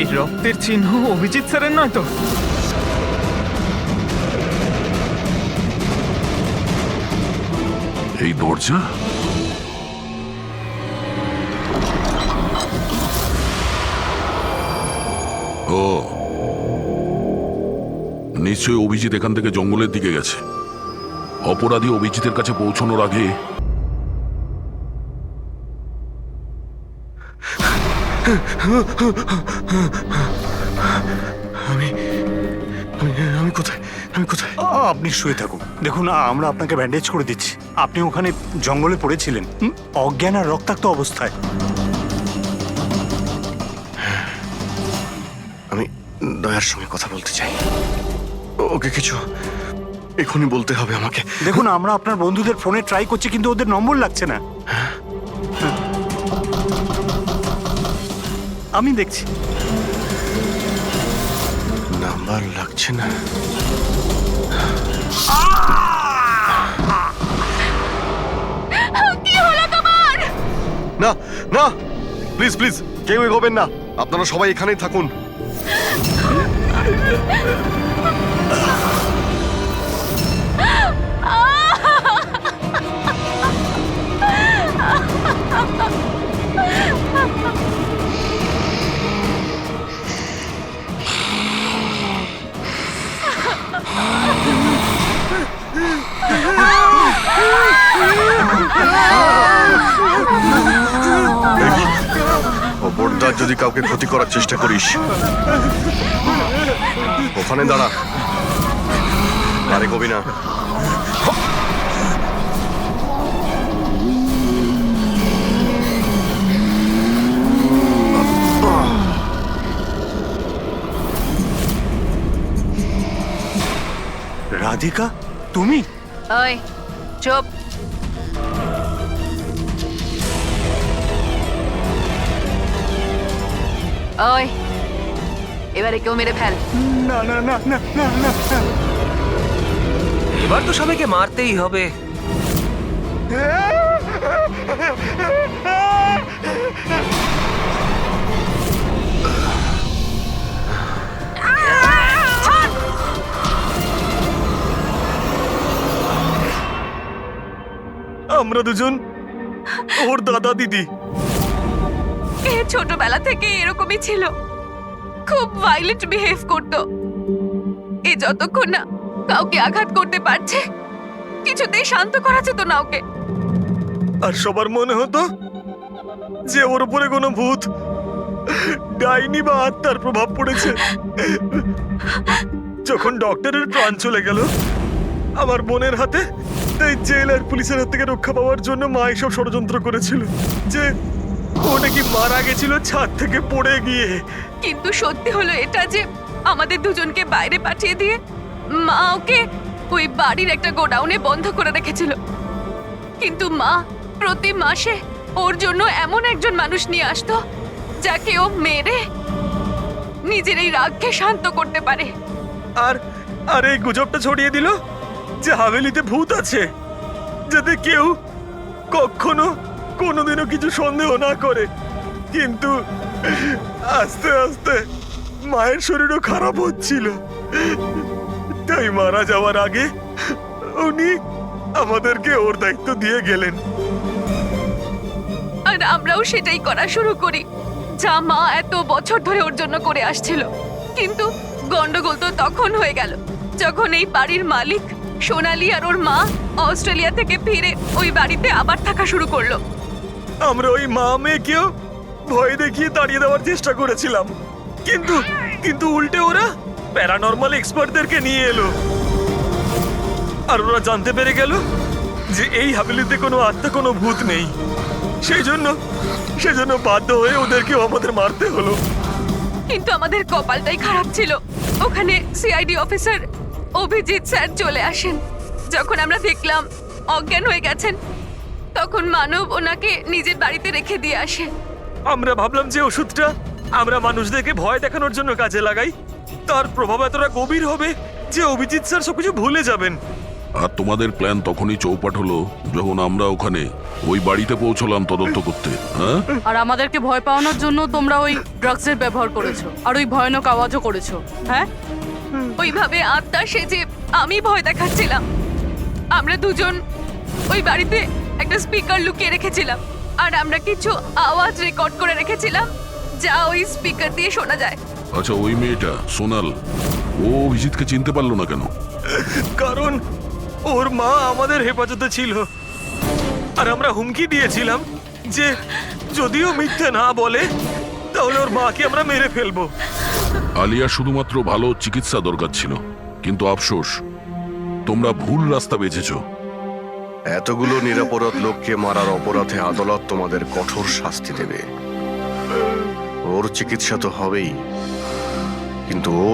এই রক্তের চিহ্ন অভিজিৎ স্যারের নয় তো? এই দরজা? ও, নিশ্চয়ই অভিজিৎ এখান থেকে জঙ্গলের দিকে গেছে। অপরাধী অভিজিতের কাছে পৌঁছানোর আগে আমি কোথায়? আমি কোথায়? আপনি শুয়ে থাকুন, দেখুন আমরা আপনাকে ব্যান্ডেজ করে দিচ্ছি। আপনি ওখানে জঙ্গলে পড়েছিলেন অজ্ঞান আর রক্তাক্ত অবস্থায়। আমি দয়ার সঙ্গে কথা বলতে চাই। ওকে কিছু এখনই বলতে হবে আমাকে। দেখুন আমরা আপনার বন্ধুদের ফোনে ট্রাই করছি, কিন্তু ওদের নম্বর লাগছে না। আমি দেখছি নাম্বার লাগছে না। কি হলো তোমার? না না, প্লিজ প্লিজ কেউ এগোবেন না, আপনারা সবাই এখানেই থাকুন। খবরদার যদি কাউকে ক্ষতি করার চেষ্টা করিস, ওখানে দাঁড়া, আরে কবি না। রাধিকা, তুমি? ওই চুপ। ওই এবারে কেউ মেরে ফেল। না না না না না না। এবার তো সবাইকে মারতেই হবে। আমরা দুজন ওর দাদা দিদি। এ ছোটবেলা থেকে এরকমই ছিল, খুব ভাইলেন্ট বিহেভ করতো। এ যতক্ষণ না কাউকে আঘাত করতে পারছে কিছুতেই শান্ত করা যেত না ওকে। আর সবার মনে হতো যে ওর উপরে কোনো ভূত, ডাইনি বা আত্মার প্রভাব পড়েছে। যখন ডক্টরের প্রাণ চলে গেল আমার বোনের হাতে, তাই জেল আর পুলিশের হাত থেকে রক্ষা পাওয়ার জন্য মা এসব ষড়যন্ত্র করেছিল যে ও নাকি মারা গেছিল ছাদ থেকে পড়ে গিয়ে। কিন্তু সত্যি হলো এটা যে আমাদের দুজনকে বাইরে পাঠিয়ে দিয়ে মা ওকে ওই বাড়ির একটা গোডাউনে বন্ধ করে রেখেছিল। কিন্তু মা প্রতি মাসে ওর জন্য এমন একজন মানুষ নিয়ে আসতো যাকে ও মেরে নিজের এই রাগকে শান্ত করতে পারে। আর আর এই গুজবটা ছড়িয়ে দিল যে হাভেলিতে ভূত আছে, যাতে কেউ কখনো কোনোদিনও কিছু সন্দেহ না করে। কিন্তু আস্তে আস্তে মায়ের শরীরও খারাপ হচ্ছিল, তাই মারা যাওয়ার আগে উনি আমাদেরকে ওর দায়িত্ব দিয়ে গেলেন। আর আমরাও সেটাই করা শুরু করি যা মা এত বছর ধরে ওর জন্য করে আসছিল। কিন্তু গন্ডগোল তো তখন হয়ে গেল যখন এই বাড়ির মালিক সোনালি আর ওর মা অস্ট্রেলিয়া থেকে ফিরে ওই বাড়িতে আবার থাকা শুরু করলো। আমরা ওই মা মেয়েকেও ভয় দেখিয়ে তাড়িয়ে দেওয়ার চেষ্টা করেছিলাম, কিন্তু কিন্তু উল্টে ওরা প্যারানর্মাল এক্সপার্টদেরকে নিয়ে এলো। আর ওরা জানতে পেরে গেল যে এই হাভেলিতে কোনো আত্মা, কোনো ভূত নেই। সেজন্য বাধ্য হয়ে ওদেরকেও আমাদের মারতে হলো। কিন্তু আমাদের কপালটাই খারাপ ছিল, ওখানে সিআইডি অফিসার অভিজিৎ স্যার চলে আসেন। যখন আমরা দেখলাম অজ্ঞান হয়ে গেছেন, তখন মানব ওনাকে নিজের বাড়িতে রেখে দিয়ে আসে। আমরা ভাবলাম যে ওষুধটা আমরা মানুষদেরকে ভয় দেখানোর জন্য কাজে লাগাই, তার প্রভাব এতটা গভীর হবে যে অভিজিৎ স্যার সবকিছু ভুলে যাবেন। আর তোমাদের প্ল্যান তখনই চৌপাট হলো যখন আমরা ওখানে ওই বাড়িতে পৌঁছলাম তদন্ত করতে। হ্যাঁ, আর আমাদেরকে ভয় পাওয়ানোর জন্য তোমরা ওই ড্রাগসের ব্যবহার করেছো আর ওই ভয়ানক আওয়াজও করেছো। হ্যাঁ, ওইভাবে আত্মা সেজে আমি ভয় দেখাচ্ছিলাম। আমরা দুজন ওই বাড়িতে একটা স্পিকার লুকিয়ে রেখেছিলাম, আর আমরা কিছু আওয়াজ রেকর্ড করে রেখেছিলাম যা ওই স্পিকার দিয়ে শোনা যায়। আচ্ছা, ওই মেয়েটা সোনাল, ও অভিজিৎকে চিনতে পারলো না কেন? কারণ ওর মা আমাদের হেফাজতে ছিল আর আমরা হুমকি দিয়েছিলাম যে যদিও মিথ্যে না বলে তাহলে ওর মাকে আমরা মেরে ফেলবো। আলিয়া শুধুমাত্র ভালো চিকিৎসা দরকার ছিল, কিন্তু আফসোস তোমরা ভুল রাস্তা বেছেছো। এতগুলো নিরাপরাধ লোককে মারার অপরাধে আদালত তোমাদের কঠোর শাস্তি দেবে। ওর চিকিৎসা তো হবেই, কিন্তু ও